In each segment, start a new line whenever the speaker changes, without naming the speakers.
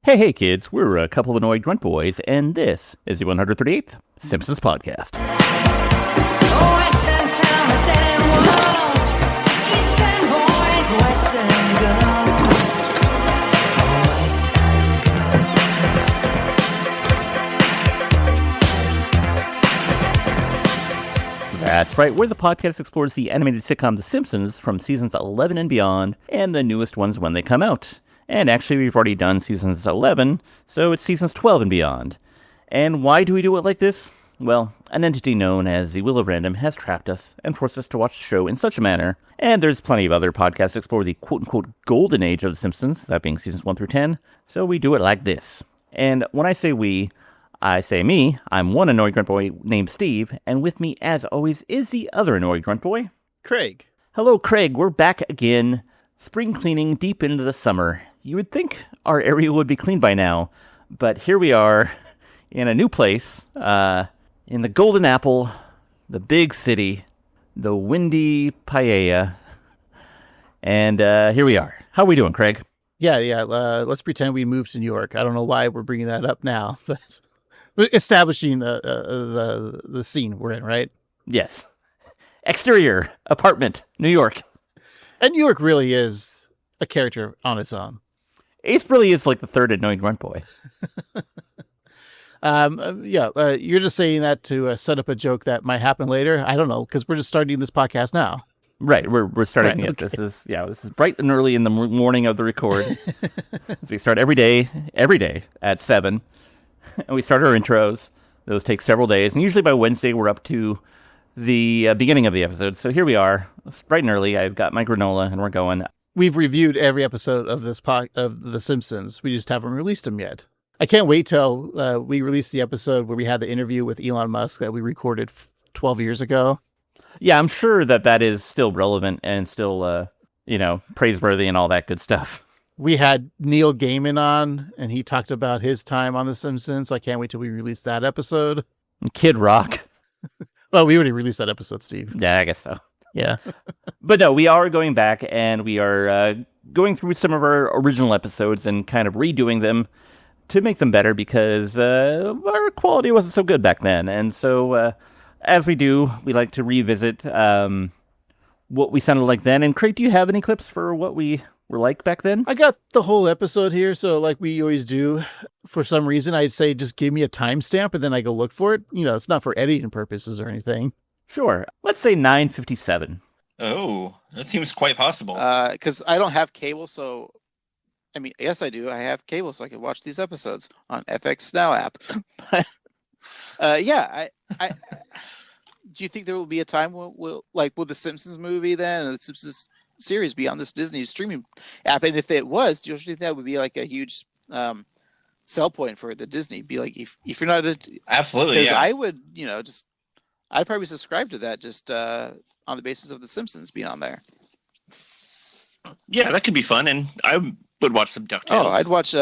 Hey, kids, we're a couple of annoyed grunt boys, and this is the 138th Simpsons podcast.
Oh, Western town, the dead end world. Eastern boys, Western girls. Western girls.
That's right, where the podcast explores the animated sitcom The Simpsons from seasons 11 and beyond, and the newest ones when they come out. And actually, we've already done seasons 11, so it's seasons 12 and beyond. And why do we do it like this? Well, an entity known as the Wheel of Random has trapped us and forced us to watch the show in such a manner, and there's plenty of other podcasts that explore the quote-unquote golden age of The Simpsons, that being seasons 1 through 10, so we do it like this. And when I say we, I say me. I'm one annoyed grunt boy named Steve, and with me, as always, is the other annoyed grunt boy,
Craig.
Hello, Craig. We're back again. Spring cleaning deep into the summer. You would think our area would be clean by now, but here we are in a new place, in the Golden Apple, the big city, the windy paella, and here we are. How are we doing, Craig?
Yeah. Let's pretend we moved to New York. I don't know why we're bringing that up now, but we're establishing the scene we're in, right?
Yes. Exterior, apartment, New York.
And New York really is a character on its own.
Ace really is like the third annoying grunt boy.
You're just saying that to set up a joke that might happen later. I don't know, because we're just starting this podcast now.
Right, we're starting it.
Okay.
This is bright and early in the morning of the record. So we start every day at 7, and we start our intros. Those take several days, and usually by Wednesday we're up to the beginning of the episode. So here we are, it's bright and early. I've got my granola, and we're going.
We've reviewed every episode of this of The Simpsons. We just haven't released them yet. I can't wait till we release the episode where we had the interview with Elon Musk that we recorded 12 years ago.
Yeah, I'm sure that is still relevant and still, praiseworthy and all that good stuff.
We had Neil Gaiman on, and he talked about his time on The Simpsons, so I can't wait till we release that episode.
Kid Rock.
Well, we already released that episode, Steve.
Yeah, I guess so.
Yeah.
But no, we are going back, and we are going through some of our original episodes and kind of redoing them to make them better because our quality wasn't so good back then. And so, as we do, we like to revisit what we sounded like then. And Craig, do you have any clips for what we were like back then?
I got the whole episode here, so like we always do, for some reason, I'd say just give me a timestamp, and then I go look for it. You know, it's not for editing purposes or anything.
Sure. Let's say 9:57.
Oh, that seems quite possible.
Because I don't have cable, so I mean, yes, I do. I have cable, so I can watch these episodes on FX Now app. But I do you think there will be a time will the Simpsons movie then, and the Simpsons series be on this Disney streaming app? And if it was, do you think that would be like a huge sell point for the Disney? Be like, if you're not
absolutely, yeah.
I would, I'd probably subscribe to that just on the basis of the Simpsons being on there.
Yeah, that could be fun, and I would watch some DuckTales.
Oh, I'd watch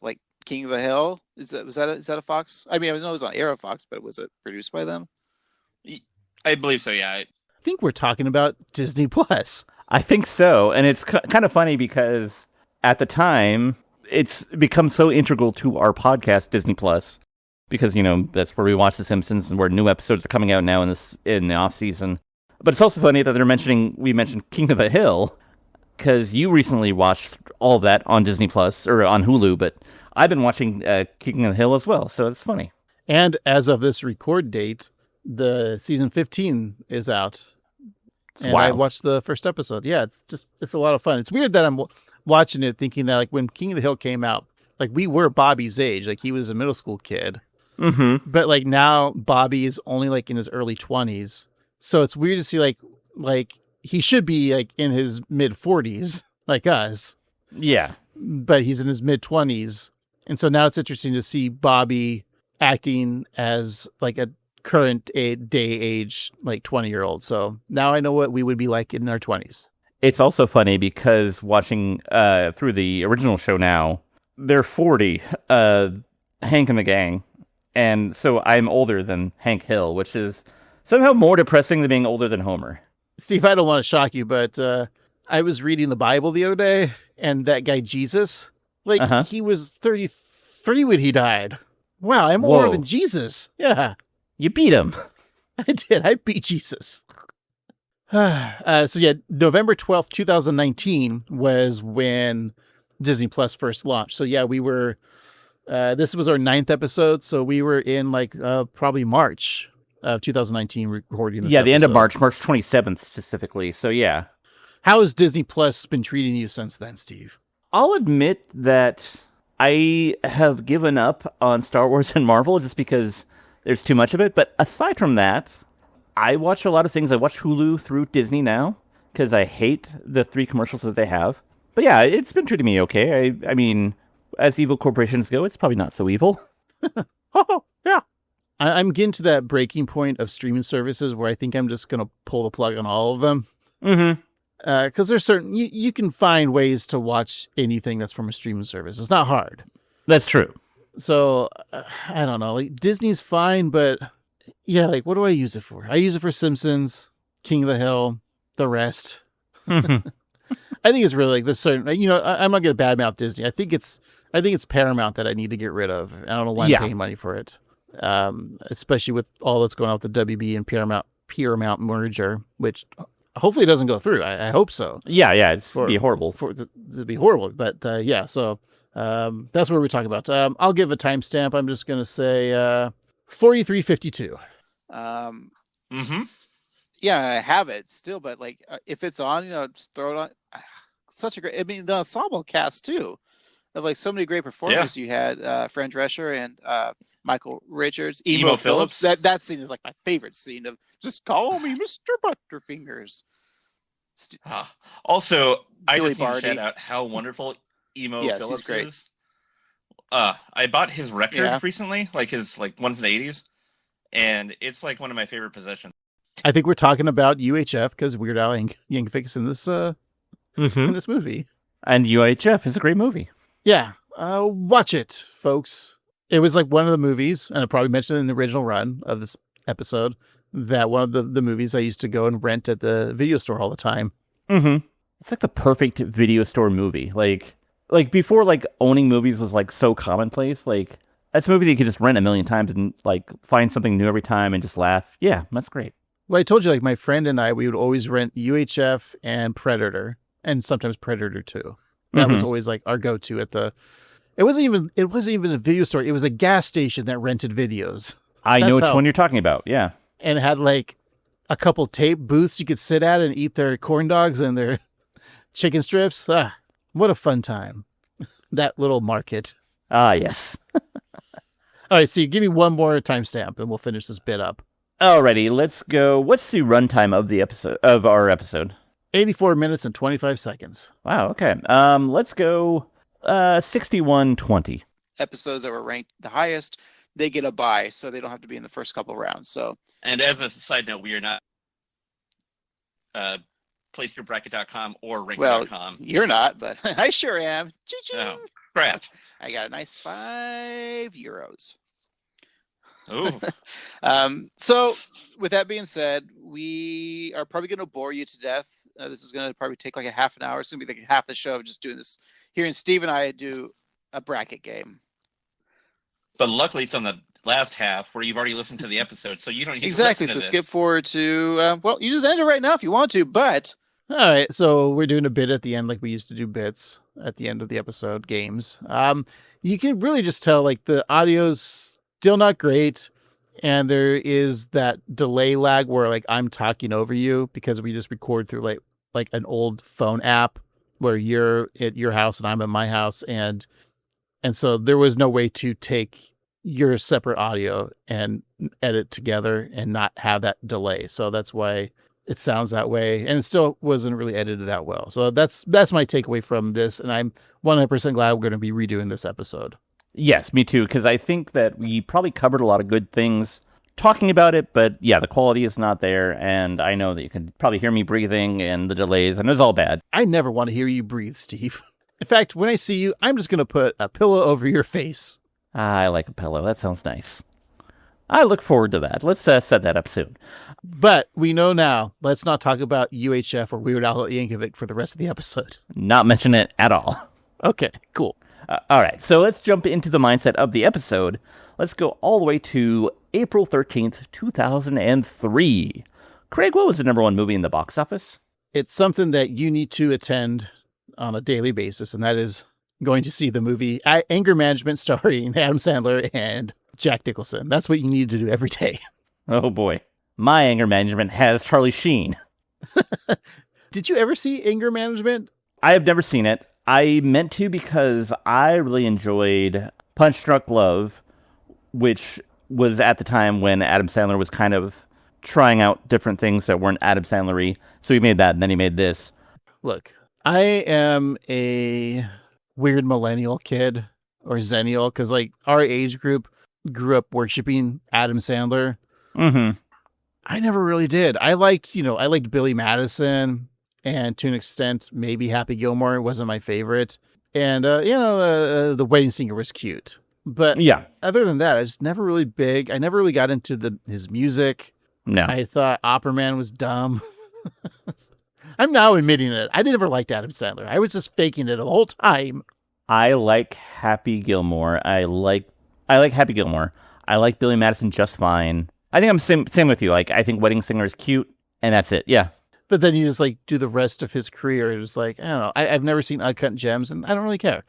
like King of the Hill. Is that a Fox? I mean, I know it was on Arrow Fox, but was it produced by them?
I believe so. Yeah.
I think we're talking about Disney Plus.
I think so, and it's kind of funny because at the time it's become so integral to our podcast, Disney Plus. Because, that's where we watch The Simpsons and where new episodes are coming out now in the off season. But it's also funny that we mentioned King of the Hill, because you recently watched all of that on Disney Plus, or on Hulu, but I've been watching King of the Hill as well, so it's funny.
And as of this record date, the season 15 is out. And
wild.
I watched the first episode. Yeah, it's a lot of fun. It's weird that I'm watching it thinking that like when King of the Hill came out, like we were Bobby's age, like he was a middle school kid.
Mm-hmm.
But like now Bobby is only like in his early 20s. So it's weird to see like he should be like in his mid 40s like us.
Yeah.
But he's in his mid 20s. And so now it's interesting to see Bobby acting as like a current day age like 20-year-old. So now I know what we would be like in our 20s.
It's also funny because watching through the original show now, they're 40, Hank and the gang. And so I'm older than Hank Hill, which is somehow more depressing than being older than Homer.
Steve, I don't want to shock you, but I was reading the Bible the other day, and that guy Jesus, Like, he was 33 when he died. Wow, I'm older
Whoa.
than Jesus. Yeah,
You beat him.
I did. I beat Jesus. So yeah, November 12th, 2019 was when Disney Plus first launched. So yeah, we were, this was our 9th episode. So we were in like probably March of 2019 recording this
The end of
episode.
March 27th specifically. So yeah.
How has Disney Plus been treating you since then, Steve?
I'll admit that I have given up on Star Wars and Marvel just because there's too much of it. But aside from that, I watch a lot of things. I watch Hulu through Disney now because I hate the 3 commercials that they have. But yeah, it's been treating me okay. I mean, as evil corporations go, it's probably not so evil.
Oh, yeah. I'm getting to that breaking point of streaming services where I think I'm just going to pull the plug on all of them.
Mm-hmm.
Because there's certain, you can find ways to watch anything that's from a streaming service. It's not hard.
That's true.
So, I don't know. Like, Disney's fine, but yeah, like, what do I use it for? I use it for Simpsons, King of the Hill, the rest. I think it's really like this certain, I'm not going to badmouth Disney. I think it's Paramount that I need to get rid of. I don't know why I'm paying money for it. Especially with all that's going on with the WB and Paramount merger, which hopefully doesn't go through. I hope so.
Yeah, it's be horrible.
It'd be horrible. But yeah, so that's what we're talking about. I'll give a timestamp. I'm just going to say 43:52.
Mm-hmm.
Yeah, I have it still, but like if it's on, just throw it on. Such a great, I mean, the ensemble cast too, of like so many great performances. You had Fran Drescher and Michael Richards, Emo Phillips. That scene is like my favorite scene of just call me Mr. Butterfingers.
Also, I
Billy
just need to
Barty.
shout out how wonderful Emo
Yes, he's
Phillips
great.
is. I bought his record
Yeah.
recently, like his one from the 80s, and it's like one of my favorite possessions.
I think we're talking about UHF because Weird Al Yankovic's in this in this movie.
And UHF is a great movie.
Yeah, watch it, folks. It was like one of the movies, and I probably mentioned it in the original run of this episode, that one of the movies I used to go and rent at the video store all the time.
Mm-hmm. It's like the perfect video store movie. Like before, like owning movies was like so commonplace. Like that's a movie that you could just rent a million times and like find something new every time and just laugh. Yeah, that's great.
Well, I told you, like my friend and I, we would always rent UHF and Predator, and sometimes Predator 2. That was always like our go-to at the. It wasn't even a video store. It was a gas station that rented videos.
I know which
how-
one you're talking about. Yeah.
And it had like a couple tape booths you could sit at and eat their corn dogs and their chicken strips. What a fun time. That little market.
Ah, yes.
All right, so you give me one more timestamp and we'll finish this bit up.
Alrighty, let's go. What's the runtime of our episode?
84 minutes and 25 seconds.
Wow, okay. Let's go 61:20.
Episodes that were ranked the highest, they get a bye, so they don't have to be in the first couple rounds. So
And as a side note, we are not placeyourbracket.com or
well,
rank.com.
you're not, but I sure am. Ching-ching.
Oh, crap.
I got a nice €5.
Ooh.
So with that being said, we are probably going to bore you to death. This is going to probably take like a half an hour. It's going to be like half the show of just doing this. Hearing Steve and I do a bracket game.
But luckily, it's on the last half where you've already listened to the episode, so you don't need
Exactly.
to
So
listen to
skip forward to, well, you just end it right now if you want to, but
All right, so we're doing a bit at the end like we used to do bits at the end of the episode, games. You can really just tell like the audio's still not great, and there is that delay lag where like I'm talking over you because we just record through like an old phone app where you're at your house and I'm at my house, and so there was no way to take your separate audio and edit together and not have that delay. So that's why it sounds that way, and it still wasn't really edited that well. So that's my takeaway from this, and I'm 100% glad we're going to be redoing this episode.
Yes, me too, because I think that we probably covered a lot of good things talking about it, but yeah, the quality is not there, and I know that you can probably hear me breathing and the delays, and it's all bad.
I never want to hear you breathe, Steve. In fact, when I see you, I'm just going to put a pillow over your face.
I like a pillow. That sounds nice. I look forward to that. Let's set that up soon.
But we know now, let's not talk about UHF or Weird Al Yankovic for the rest of the episode.
Not mention it at all.
Okay, cool.
All right, so let's jump into the mindset of the episode. Let's go all the way to April 13th, 2003. Craig, what was the number one movie in the box office?
It's something that you need to attend on a daily basis, and that is going to see the movie Anger Management starring Adam Sandler and Jack Nicholson. That's what you need to do every day.
Oh boy. My Anger Management has Charlie Sheen.
Did you ever see Anger Management?
I have never seen it. I meant to because I really enjoyed Punch Drunk Love, which was at the time when Adam Sandler was kind of trying out different things that weren't Adam Sandler-y. So he made that, and then he made this.
Look, I am a weird millennial kid, or Zennial, because like our age group grew up worshiping Adam Sandler.
Mm-hmm.
I never really did. I liked Billy Madison, and to an extent, maybe Happy Gilmore wasn't my favorite. And, The Wedding Singer was cute. But
Yeah.
other than that, I was never really big. I never really got into his music.
No.
I thought Opera Man was dumb. I'm now admitting it. I never liked Adam Sandler. I was just faking it the whole time.
I like Happy Gilmore. I like Happy Gilmore. I like Billy Madison just fine. I think I'm same with you. Like, I think Wedding Singer is cute, and that's it. Yeah.
But then you just like do the rest of his career. It's like, I don't know. I've never seen Uncut Gems, and I don't really care.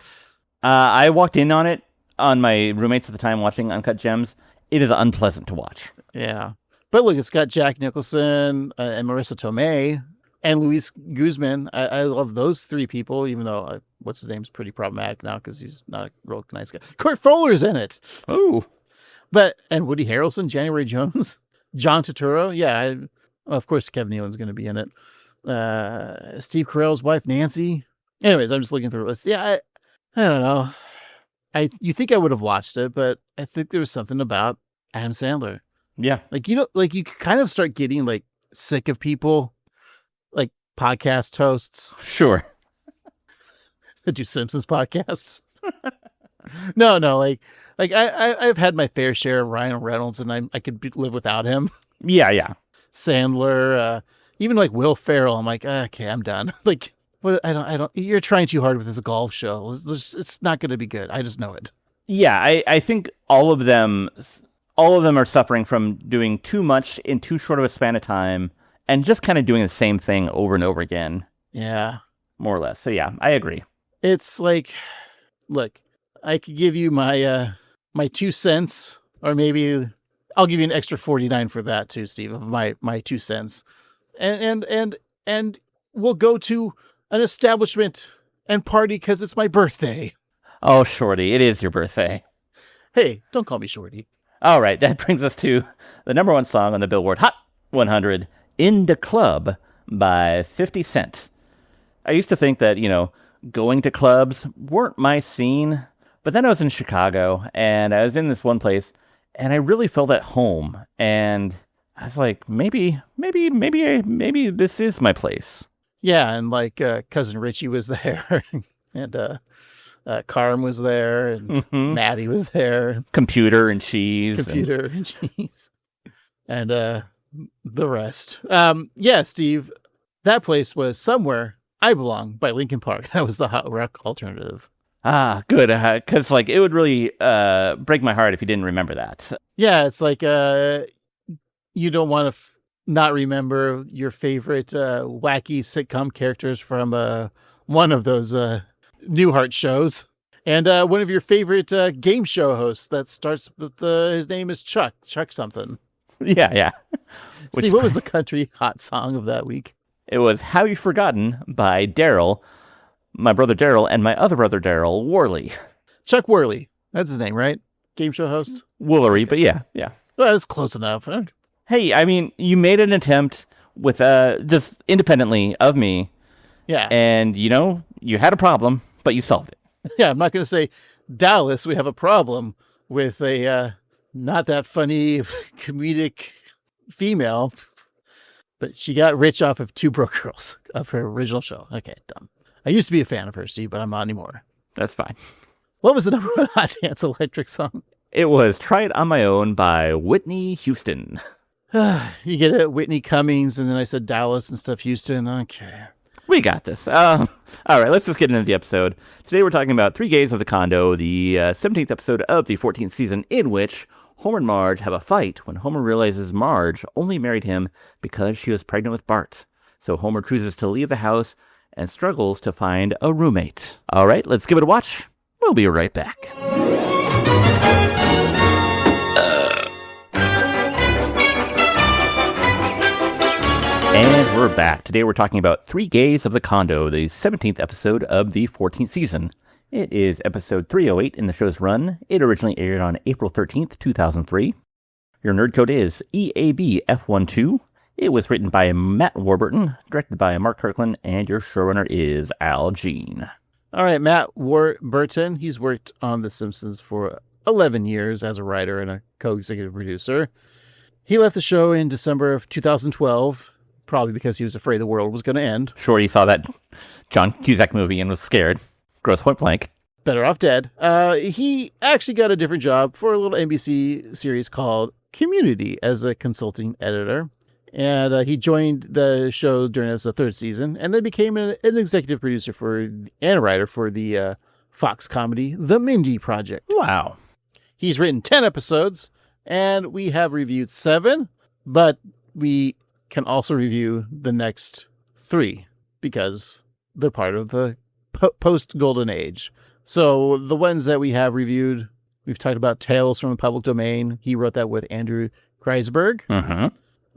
I walked in on it on my roommates at the time watching Uncut Gems. It is unpleasant to watch.
Yeah. But look, it's got Jack Nicholson and Marissa Tomei and Luis Guzman. I love those three people, even though what's his name's pretty problematic now because he's not a real nice guy. Kurt Fuller's in it.
Oh.
And Woody Harrelson, January Jones, John Turturro. Yeah, of course, Kevin Nealon's going to be in it. Steve Carell's wife, Nancy. Anyways, I'm just looking through the list. Yeah, I don't know. You think I would have watched it, but I think there was something about Adam Sandler.
Yeah.
Like, you kind of start getting like sick of people, like podcast hosts
Sure.
that do Simpsons podcasts. No, like I've had my fair share of Ryan Reynolds, and I could live without him.
Yeah.
Sandler, even like Will Ferrell. I'm like, okay, I'm done. Like, what? I don't. You're trying too hard with this golf show. It's not going to be good. I just know it.
Yeah, I think all of them are suffering from doing too much in too short of a span of time and just kind of doing the same thing over and over again.
Yeah.
More or less. So yeah, I agree.
It's like, look, I could give you my my 2 cents, or maybe I'll give you an extra 49 for that too, Steve, of my 2 cents. And we'll go to an establishment and party because it's my birthday.
Oh, Shorty, it is your birthday.
Hey, don't call me Shorty.
All right, that brings us to the number one song on the Billboard Hot 100, In the Club by 50 Cent. I used to think that, going to clubs weren't my scene, but then I was in Chicago, and I was in this one place, and I really felt at home, and I was like, maybe this is my place.
Yeah, and like Cousin Richie was there, and Carm was there, and Maddie was there.
Computer and cheese.
And cheese. And the rest. Yeah, Steve, that place was Somewhere I Belong by Linkin Park. That was the hot rock alternative.
Ah, good. Because it would really break my heart if you didn't remember that.
Yeah, it's like you don't want to not remember your favorite wacky sitcom characters from one of those Newhart shows. And one of your favorite game show hosts that starts with his name is Chuck something.
Yeah.
Steve, what was the country hot song of that week?
It was How You Forgotten by Daryl, my brother Daryl, and my other brother Daryl, Worley.
Chuck Worley. That's his name, right? Game show host?
Woolery, but yeah.
Well, it was close enough.
Hey, I mean, you made an attempt with just independently of me.
Yeah.
And, you had a problem, but you solved it.
Yeah, I'm not going to say, Dallas, we have a problem with a not that funny comedic female, but she got rich off of Two Broke Girls of her original show. Okay, dumb. I used to be a fan of her, Steve, but I'm not anymore.
That's fine.
What was the number one Hot Dance Electric song?
It was Try It On My Own by Whitney Houston.
You get it, Whitney Cummings, and then I said Dallas instead of Houston. Okay.
We got this. All right, let's just get into the episode. Today we're talking about 3 Gays of the Condo, the 17th episode of the 14th season, in which Homer and Marge have a fight when Homer realizes Marge only married him because she was pregnant with Bart. So Homer chooses to leave the house and struggles to find a roommate. All right, let's give it a watch. We'll be right back. And we're back. Today we're talking about 3 Gays of the Condo, the 17th episode of the 14th season. It is episode 308 in the show's run. It originally aired on April 13th, 2003. Your nerd code is EABF12. It was written by Matt Warburton, directed by Mark Kirkland, and your showrunner is Al Jean.
All right, Matt Warburton. He's worked on The Simpsons for 11 years as a writer and a co-executive producer. He left the show in December of 2012, probably because he was afraid the world was going to end.
Sure, he saw that John Cusack movie and was scared. Gross point blank.
Better off dead. He actually got a different job for a little NBC series called Community as a consulting editor. And he joined the show during its third season and then became an executive producer and a writer for the Fox comedy The Mindy Project.
Wow.
He's written 10 episodes, and we have reviewed 7, but we can also review the next 3 because they're part of the post-Golden Age. So the ones that we have reviewed, we've talked about Tales from the Public Domain. He wrote that with Andrew Kreisberg.
Mm-hmm.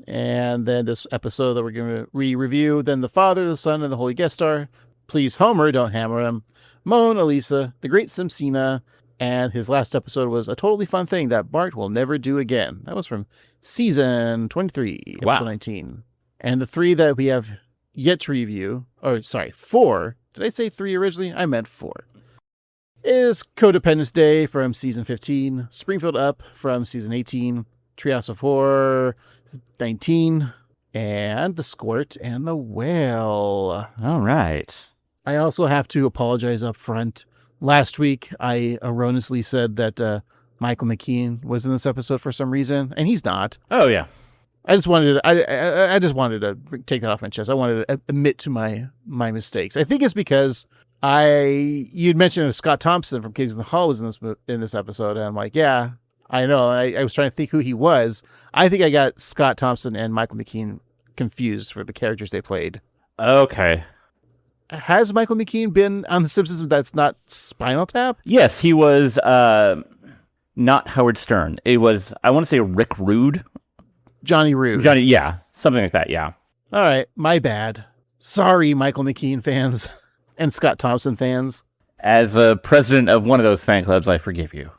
And then this episode that we're going to re-review, then The Father, the Son, and the Holy Guest Star. Please Homer, Don't Hammer Him. Mona Lisa, The Great Simpsina, and his last episode was A Totally Fun Thing That Bart Will Never Do Again. That was from season 23, episode 19. And the 3 that we have yet to review, 4. Did I say 3 originally? I meant 4. Is Codependence Day from season 15, Springfield Up from season 18, Treehouse of Horror 19, and The Squirt and the Whale.
All right.
I also have to apologize up front. Last week, I erroneously said that Michael McKean was in this episode for some reason, and he's not.
Oh, yeah.
I just wanted to take that off my chest. I wanted to admit to my mistakes. I think it's because you'd mentioned Scott Thompson from Kids in the Hall was in this episode, and I'm like, yeah, I know. I was trying to think who he was. I think I got Scott Thompson and Michael McKean confused for the characters they played.
Okay.
Has Michael McKean been on The Simpsons that's not Spinal Tap?
Yes, he was not Howard Stern. It was, I want to say Rick Rude.
Johnny Rude.
Yeah. Something like that, yeah.
All right, my bad. Sorry, Michael McKean fans and Scott Thompson fans.
As a president of one of those fan clubs, I forgive you.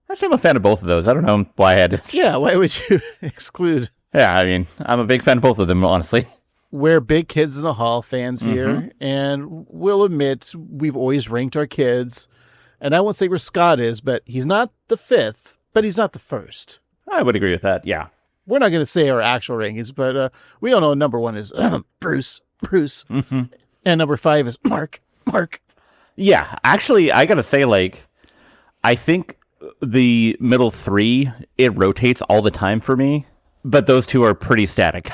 Actually, I'm a fan of both of those. I don't know why I had to.
Yeah, why would you exclude?
Yeah, I mean, I'm a big fan of both of them, honestly.
We're big Kids in the Hall fans here, and we'll admit we've always ranked our kids. And I won't say where Scott is, but he's not the 5th, but he's not the 1st.
I would agree with that, yeah.
We're not going to say our actual rankings, but we all know number 1 is Bruce, and number 5 is Mark.
Yeah, actually, I gotta say, I think the middle 3, it rotates all the time for me, but those 2 are pretty static.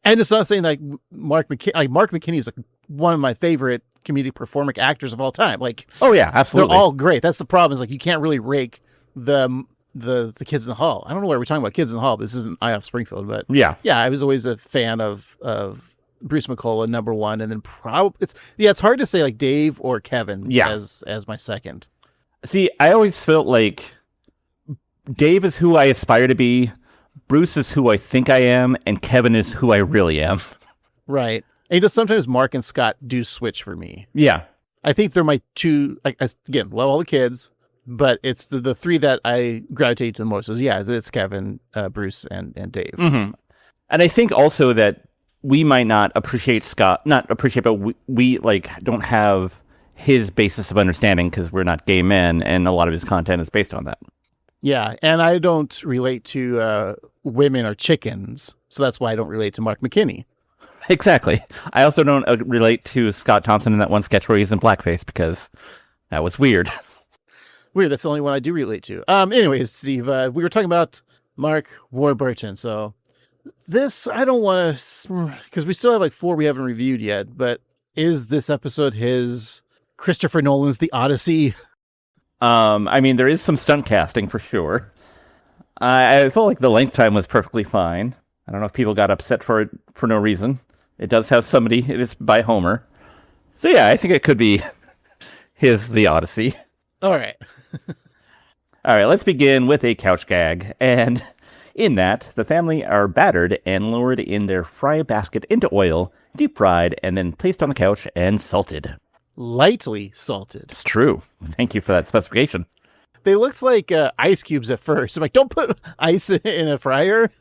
And it's not saying Mark McKinney is one of my favorite comedic performing actors of all time.
Oh yeah, absolutely.
They're all great. That's the problem. Is you can't really rake the Kids in the Hall. I don't know why we're talking about Kids in the Hall. But this isn't Eye of Springfield, but yeah, I was always a fan of Bruce McCullough, number 1, and then it's hard to say Dave or Kevin as my second.
See, I always felt like Dave is who I aspire to be. Bruce is who I think I am, and Kevin is who I really am.
Right. And sometimes Mark and Scott do switch for me.
Yeah.
I think they're my 2, again, love all the kids, but it's the 3 that I gravitate to the most. It's Kevin, Bruce, and Dave.
Mm-hmm. And I think also that we might not appreciate Scott, but we don't have his basis of understanding because we're not gay men, and a lot of his content is based on that.
Yeah, and I don't relate to women or chickens, so that's why I don't relate to Mark McKinney.
Exactly. I also don't relate to Scott Thompson in that one sketch where he's in blackface because that was weird.
Weird, that's the only one I do relate to. Anyways, Steve, we were talking about Mark Warburton, so this, I don't want to, because we still have 4 we haven't reviewed yet, but is this episode his Christopher Nolan's The Odyssey?
I mean, there is some stunt casting for sure. I felt like the length time was perfectly fine. I don't know if people got upset for it for no reason. It does have somebody. It is by Homer. So yeah, I think it could be his The Odyssey.
All right.
All right, let's begin with a couch gag. And in that, the family are battered and lowered in their fry basket into oil, deep fried, and then placed on the couch and salted.
Lightly salted.
It's true. Thank you for that specification.
They looked like ice cubes at first. I'm like, don't put ice in a fryer.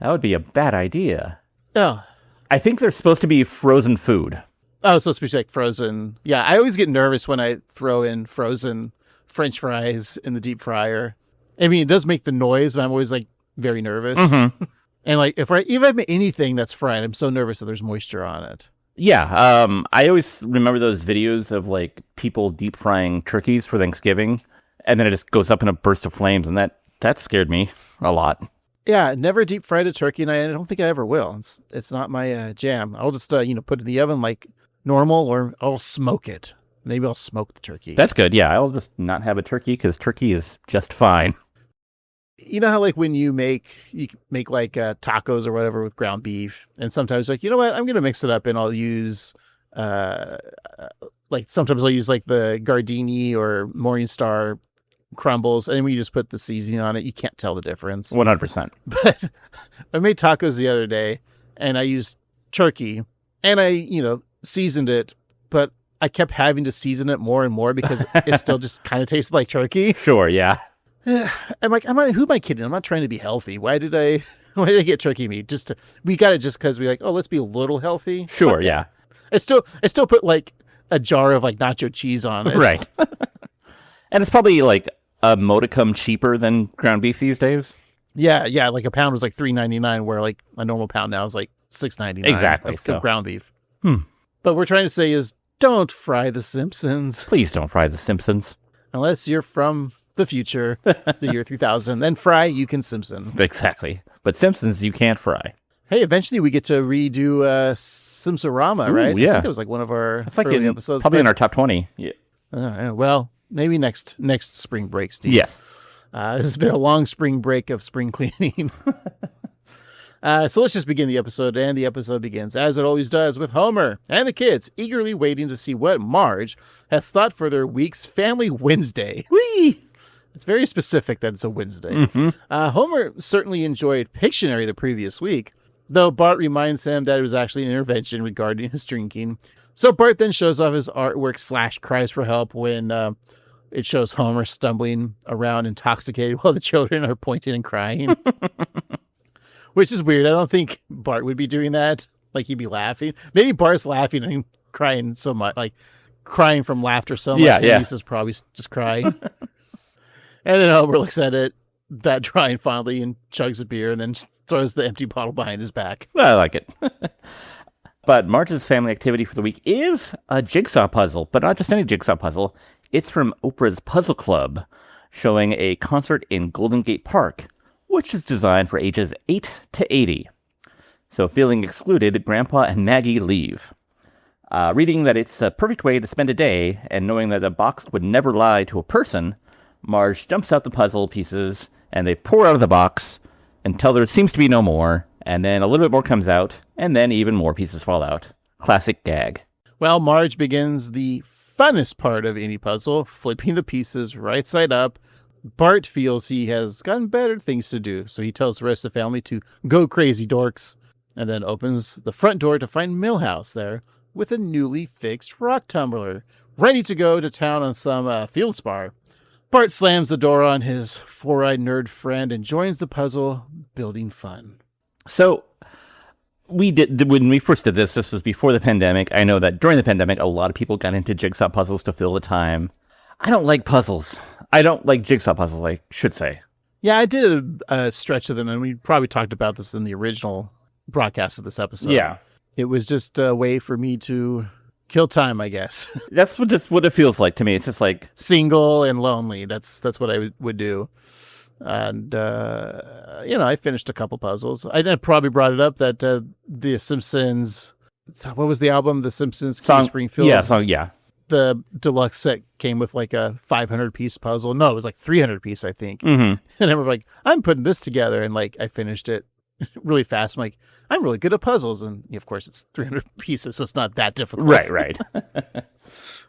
That would be a bad idea.
Oh.
I think they're supposed to be frozen food.
Oh, so it's supposed to be like frozen. Yeah, I always get nervous when I throw in frozen French fries in the deep fryer. I mean, it does make the noise, but I'm always like very nervous.
Mm-hmm.
And like, if I make anything that's fried, I'm so nervous that there's moisture on it.
Yeah, I always remember those videos of like people deep frying turkeys for Thanksgiving, and then it just goes up in a burst of flames, and that scared me a lot.
Yeah, never deep fried a turkey, and I don't think I ever will. It's not my jam. I'll just put it in the oven like normal, or I'll smoke it. Maybe I'll smoke the turkey.
That's good. Yeah, I'll just not have a turkey because turkey is just fine.
You know how like when you make like tacos or whatever with ground beef, and sometimes like, you know what, I'm gonna mix it up and I'll use like sometimes I'll use like the Gardini or Morningstar crumbles, and we just put the seasoning on it. You can't tell the difference.
100%.
But I made tacos the other day, and I used turkey, and I seasoned it, but I kept having to season it more and more because it still just kind of tasted like turkey.
Sure, yeah.
I'm like, who am I kidding? I'm not trying to be healthy. Why did I get turkey meat? We got it just because we like, oh, let's be a little healthy.
Sure, yeah.
I still put like a jar of like nacho cheese on it.
Right. And it's probably like a modicum cheaper than ground beef these days.
Yeah. Like a pound was like $3.99, where like a normal pound now is like $6.99.
Exactly.
Of ground beef.
Hmm.
But what we're trying to say is, don't fry the Simpsons.
Please don't fry the Simpsons.
Unless you're from the future, the year 3000. Then fry, you can Simpson.
Exactly. But Simpsons, you can't fry.
Hey, eventually we get to redo Simpsorama,
Ooh,
right?
yeah.
I think it was like one of our
It's like
early episodes.
probably in our top 20. Yeah.
Well, maybe next spring break, Steve.
Yes.
This has been a long spring break of spring cleaning. So let's just begin the episode, and the episode begins, as it always does, with Homer and the kids eagerly waiting to see what Marge has thought for their week's Family Wednesday. Whee! It's very specific that it's a Wednesday.
Mm-hmm.
Homer certainly enjoyed Pictionary the previous week, though Bart reminds him that it was actually an intervention regarding his drinking. So Bart then shows off his artwork / cries for help when it shows Homer stumbling around intoxicated while the children are pointing and crying. Which is weird. I don't think Bart would be doing that. Like, he'd be laughing. Maybe Bart's laughing and crying so much, like crying from laughter so much.
Yeah.
Lisa's probably just crying. And then Homer looks at it, that drawing fondly, and chugs a beer, and then throws the empty bottle behind his back.
I like it. But Marge's family activity for the week is a jigsaw puzzle, but not just any jigsaw puzzle. It's from Oprah's Puzzle Club, showing a concert in Golden Gate Park, which is designed for ages 8 to 80. So feeling excluded, Grandpa and Maggie leave. Reading that it's a perfect way to spend a day, and knowing that a box would never lie to a person, Marge dumps out the puzzle pieces, and they pour out of the box until there seems to be no more, and then a little bit more comes out, and then even more pieces fall out. Classic gag.
Well, Marge begins the funnest part of any puzzle, flipping the pieces right side up. Bart feels he has gotten better things to do, so he tells the rest of the family to go crazy, dorks, and then opens the front door to find Milhouse there with a newly fixed rock tumbler, ready to go to town on some field spar. Bart slams the door on his four-eyed nerd friend and joins the puzzle building fun.
So, when we first did this was before the pandemic. I know that during the pandemic, a lot of people got into jigsaw puzzles to fill the time. I don't like puzzles. I don't like jigsaw puzzles, I should say.
Yeah, I did a stretch of them, and we probably talked about this in the original broadcast of this episode.
Yeah.
It was just a way for me to kill time, I guess.
That's what it feels like to me. It's just like
Single and lonely. That's what I would do. And, I finished a couple puzzles. I probably brought it up that the Simpsons what was the album? The Simpsons
Song,
Springfield.
yeah.
The deluxe set came with like a 500-piece puzzle. No, it was like 300-piece, I think.
Mm-hmm.
And I remember like, I'm putting this together, and like I finished it really fast. I'm like, I'm really good at puzzles, and of course it's 300 pieces, so it's not that difficult.
Right.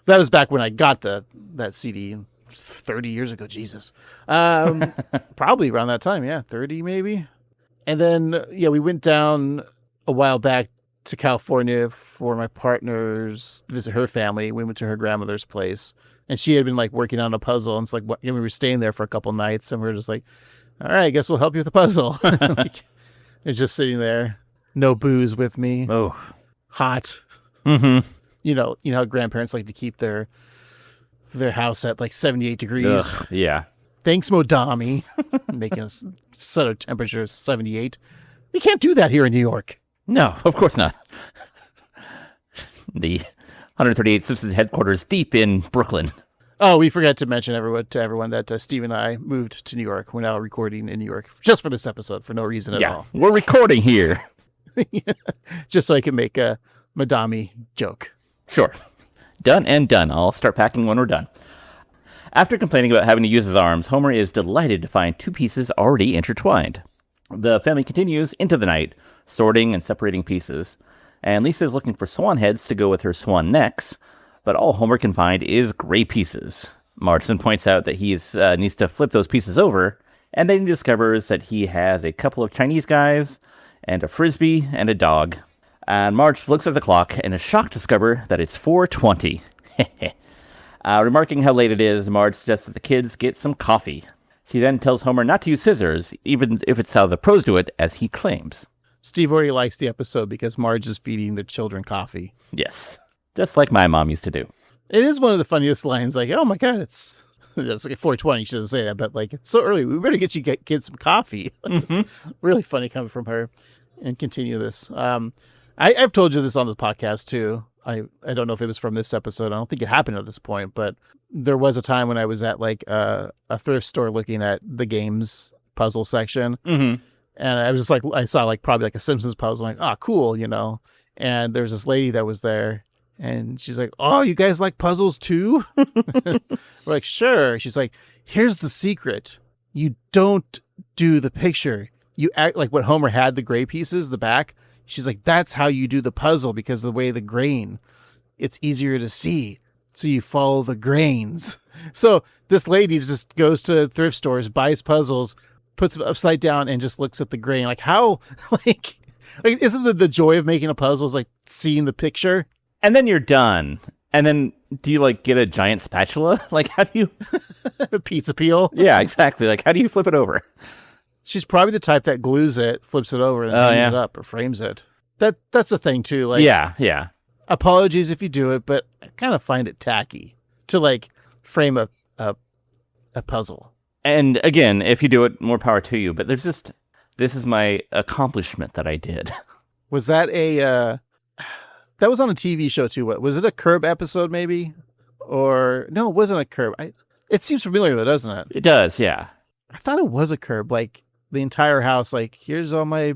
That was back when I got that CD 30 years ago. Jesus, probably around that time. Yeah, 30 maybe. And then we went down a while back to California for my partner's visit her family. We went to her grandmother's place, and she had been like working on a puzzle. And it's like, we were staying there for a couple nights, and we were just like, all right, I guess we'll help you with the puzzle. Like, they're just sitting there, no booze with me.
Oh,
hot.
mm-hmm.
You know how grandparents like to keep their house at like 78 degrees.
Ugh, yeah.
Thanks, Modami, making us set our temperature 78. We can't do that here in New York.
No, of course not. The 138 Simpsons headquarters deep in Brooklyn.
Oh, we forgot to mention to everyone that Steve and I moved to New York. We're now recording in New York just for this episode for no reason at all.
We're recording here.
Just so I can make a Madami joke.
Sure. Done and done. I'll start packing when we're done. After complaining about having to use his arms, Homer is delighted to find two pieces already intertwined. The family continues into the night, sorting and separating pieces, and Lisa is looking for swan heads to go with her swan necks, but all Homer can find is gray pieces. Marge then points out that he needs to flip those pieces over, and then he discovers that he has a couple of Chinese guys, and a frisbee, and a dog. And Marge looks at the clock and is shocked to discover that it's 4:20. Remarking how late it is, Marge suggests that the kids get some coffee. He then tells Homer not to use scissors, even if it's how the pros do it, as he claims.
Steve already likes the episode because Marge is feeding the children coffee.
Yes, just like my mom used to do.
It is one of the funniest lines, like, oh my God, it's like 4:20, she doesn't say that, but like, it's so early, we better get you kids some coffee. Really funny coming from her. And continue this. I've told you this on the podcast too. I don't know if it was from this episode. I don't think it happened at this point, but there was a time when I was at like a thrift store looking at the games puzzle section. Mm-hmm. And I was just like, I saw like probably like a Simpsons puzzle. I'm like, oh, cool, And there was this lady that was there, and she's like, oh, you guys like puzzles too? We're like, sure. She's like, here's the secret. You don't do the picture. You act like what Homer had, the gray pieces, the back. She's like, that's how you do the puzzle, because of the way the grain, it's easier to see. So you follow the grains. So this lady just goes to thrift stores, buys puzzles, puts them upside down, and just looks at the grain. Like, how, like isn't the joy of making a puzzle is like seeing the picture?
And then you're done. And then do you like get a giant spatula? Like, how do you?
Pizza peel?
Yeah, exactly. Like, how do you flip it over?
She's probably the type that glues it, flips it over, and hangs it up or frames it. That's a thing too. Like,
yeah.
Apologies if you do it, but I kind of find it tacky to like frame a puzzle.
And again, if you do it, more power to you. But this is my accomplishment that I did.
Was that that was on a TV show too? What was it? A Curb episode maybe? Or no, it wasn't a Curb. It seems familiar though, doesn't it?
It does, yeah.
I thought it was a Curb. Like the entire house, like here's all my.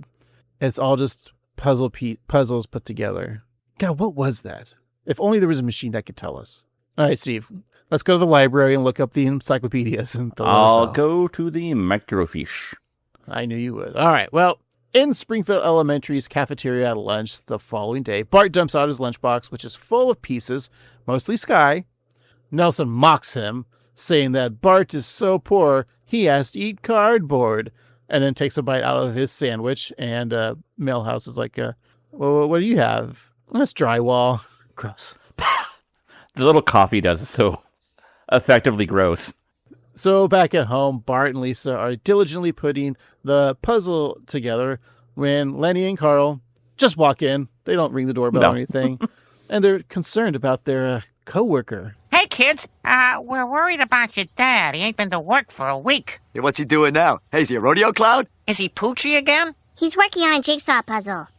It's all just puzzles put together. God, what was that? If only there was a machine that could tell us. All right, Steve, let's go to the library and look up the encyclopedias. And
I'll go to the microfiche.
I knew you would. All right, well, in Springfield Elementary's cafeteria at lunch the following day, Bart dumps out his lunchbox, which is full of pieces, mostly Sky. Nelson mocks him, saying that Bart is so poor, he has to eat cardboard, and then takes a bite out of his sandwich, and Milhouse is like, well, what do you have? That's drywall. Gross.
The little coffee does is so effectively gross.
So back at home, Bart and Lisa are diligently putting the puzzle together when Lenny and Carl just walk in. They don't ring the doorbell or anything. And they're concerned about their coworker.
Hey, kids. We're worried about your dad. He ain't been to work for a week.
Hey, what's he doing now? Hey, is he a rodeo clown?
Is he poochy again?
He's working on a jigsaw puzzle.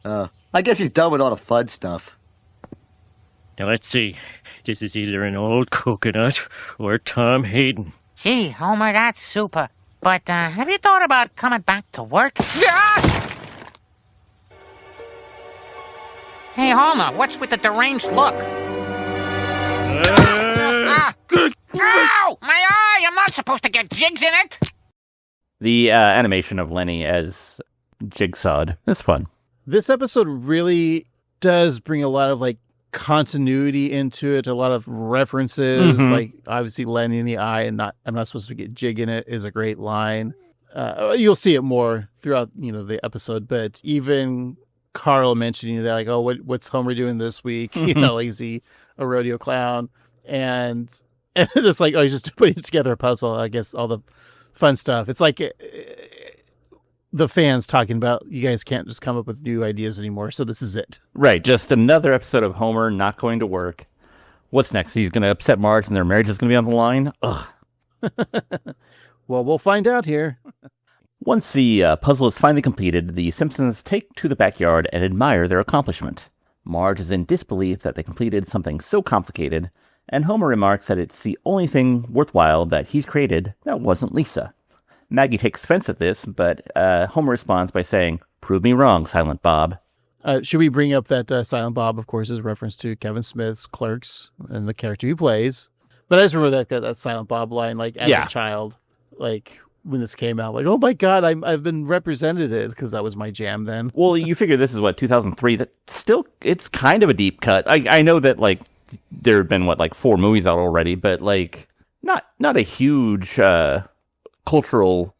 I guess he's done with all the fun stuff.
Now, let's see. This is either an old coconut or Tom Hayden.
Gee, Homer, that's super. But have you thought about coming back to work? Ah! Hey, Homer, what's with the deranged look? Ow! My eye! I'm not supposed to get jigs in it!
The animation of Lenny as Jigsawed is fun.
This episode really does bring a lot of like continuity into it, a lot of references. Like obviously Lenny in the eye and I'm not supposed to get jig in it is a great line. You'll see it more throughout, the episode, but even Carl mentioning that, like, oh, what's Homer doing this week? Like, is he a rodeo clown? And it's like, oh, he's just putting together a puzzle. I guess all the fun stuff. It's like the fans talking about, you guys can't just come up with new ideas anymore. So this is it.
Right. Just another episode of Homer not going to work. What's next? He's going to upset Marge and their marriage is going to be on the line? Ugh.
Well, we'll find out here.
Once the puzzle is finally completed, the Simpsons take to the backyard and admire their accomplishment. Marge is in disbelief that they completed something so complicated, and Homer remarks that it's the only thing worthwhile that he's created that wasn't Lisa. Maggie takes offense at this, but Homer responds by saying, "Prove me wrong, Silent Bob."
Should we bring up that Silent Bob, of course, is reference to Kevin Smith's Clerks and the character he plays. But I just remember that Silent Bob line, like, as a child, like, when this came out, like, oh my God, I've been represented it, because that was my jam then.
Well, you figure this is, 2003? That still, it's kind of a deep cut. I know that, like, there have been, 4 movies out already, but, like, not a huge cultural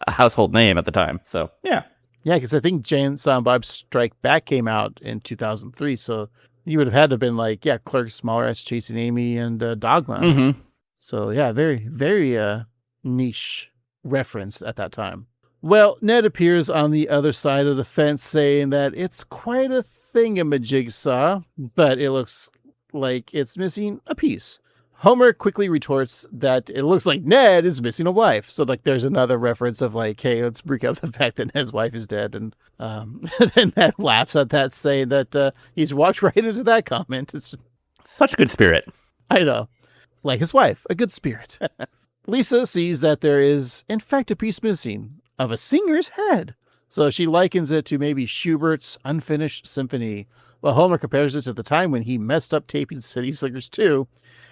household name at the time. So, yeah.
Yeah, because I think Jay and Silent Bob Strike Back came out in 2003, so you would have had to have been like, Clerks, Mallrats, Chasing Amy, and Dogma. So, yeah, very, very niche reference at that time. Well, Ned appears on the other side of the fence saying that it's quite a thingamajigsaw, but it looks like it's missing a piece. Homer quickly retorts that it looks like Ned is missing a wife. So, like, there's another reference of, like, hey, let's bring up the fact that Ned's wife is dead. And then Ned laughs at that, saying that he's walked right into that comment. It's
such good spirit.
I know. Like his wife, a good spirit. Lisa sees that there is, in fact, a piece missing of a singer's head. So she likens it to maybe Schubert's Unfinished Symphony. Well, Homer compares it to the time when he messed up taping City Slickers 2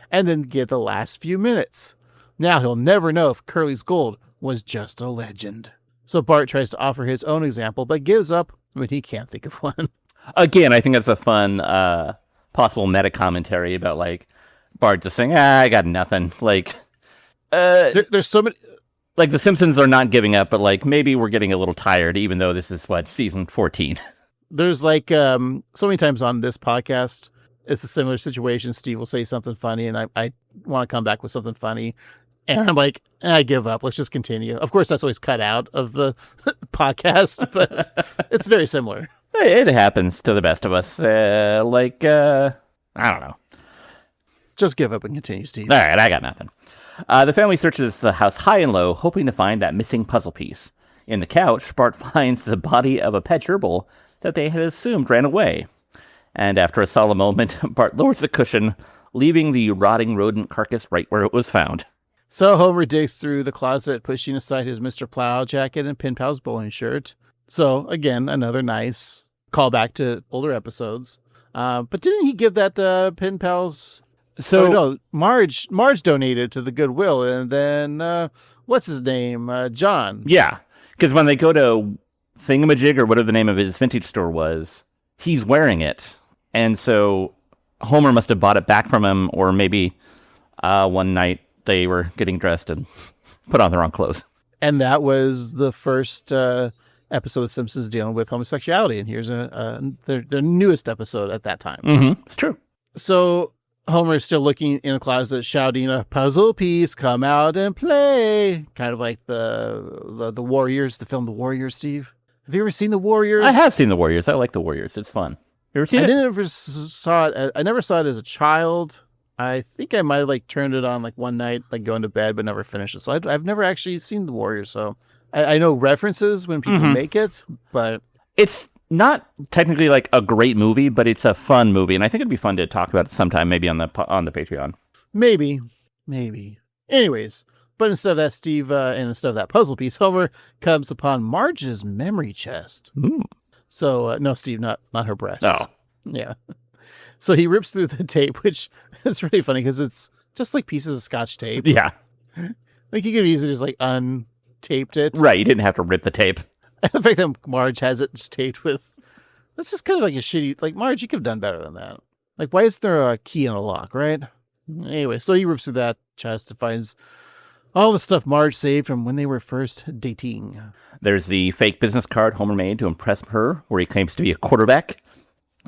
and didn't get the last few minutes. Now he'll never know if Curly's Gold was just a legend. So Bart tries to offer his own example, but gives up when he can't think of one.
Again, I think that's a fun possible meta commentary about, like, Bart just saying, I got nothing. Like,
there's so many...
Like, the Simpsons are not giving up, but, like, maybe we're getting a little tired, even though this is, season 14.
There's, like, so many times on this podcast, it's a similar situation. Steve will say something funny, and I want to come back with something funny. And I'm like, I give up. Let's just continue. Of course, that's always cut out of the podcast, but it's very similar.
It happens to the best of us. I don't know.
Just give up and continue, Steve.
All right, I got nothing. The family searches the house high and low, hoping to find that missing puzzle piece. In the couch, Bart finds the body of a pet gerbil that they had assumed ran away. And after a solemn moment, Bart lowers the cushion, leaving the rotting rodent carcass right where it was found.
So Homer digs through the closet, pushing aside his Mr. Plow jacket and Pin Pal's bowling shirt. So, again, another nice callback to older episodes. But didn't he give that Pin Pal's... So, no, Marge donated to the Goodwill, and then, what's his name? John.
Yeah, because when they go to Thingamajig, or whatever the name of his vintage store was, he's wearing it. And so Homer must have bought it back from him, or maybe one night they were getting dressed and put on the wrong clothes.
And that was the first episode of Simpsons dealing with homosexuality. And here's their newest episode at that time.
Mm-hmm. It's true.
So Homer is still looking in the closet, shouting, "A puzzle piece, come out and play." Kind of like the Warriors, the film The Warriors, Steve. Have you ever seen The Warriors?
I have seen The Warriors. I like The Warriors. It's fun. You ever seen it?
I never saw it as a child. I think I might have turned it on one night, going to bed, but never finished it. So I've never actually seen The Warriors. So I know references when people make it, but
it's not technically a great movie, but it's a fun movie, and I think it'd be fun to talk about it sometime, maybe on the Patreon.
Maybe. Anyways, but instead of that, Steve, and instead of that puzzle piece, Homer comes upon Marge's memory chest.
Ooh.
So no, Steve, not her breasts.
Oh.
Yeah. So he rips through the tape, which is really funny because it's just like pieces of Scotch tape.
Yeah.
Like you could easily just like untaped it.
Right, you didn't have to rip the tape.
And the fact that Marge has it just taped with, that's just kind of like a shitty, like Marge, you could have done better than that. Like why is there a key in a lock, right? Anyway, so he rips through that chest and finds all the stuff Marge saved from when they were first dating.
There's the fake business card Homer made to impress her, where he claims to be a quarterback.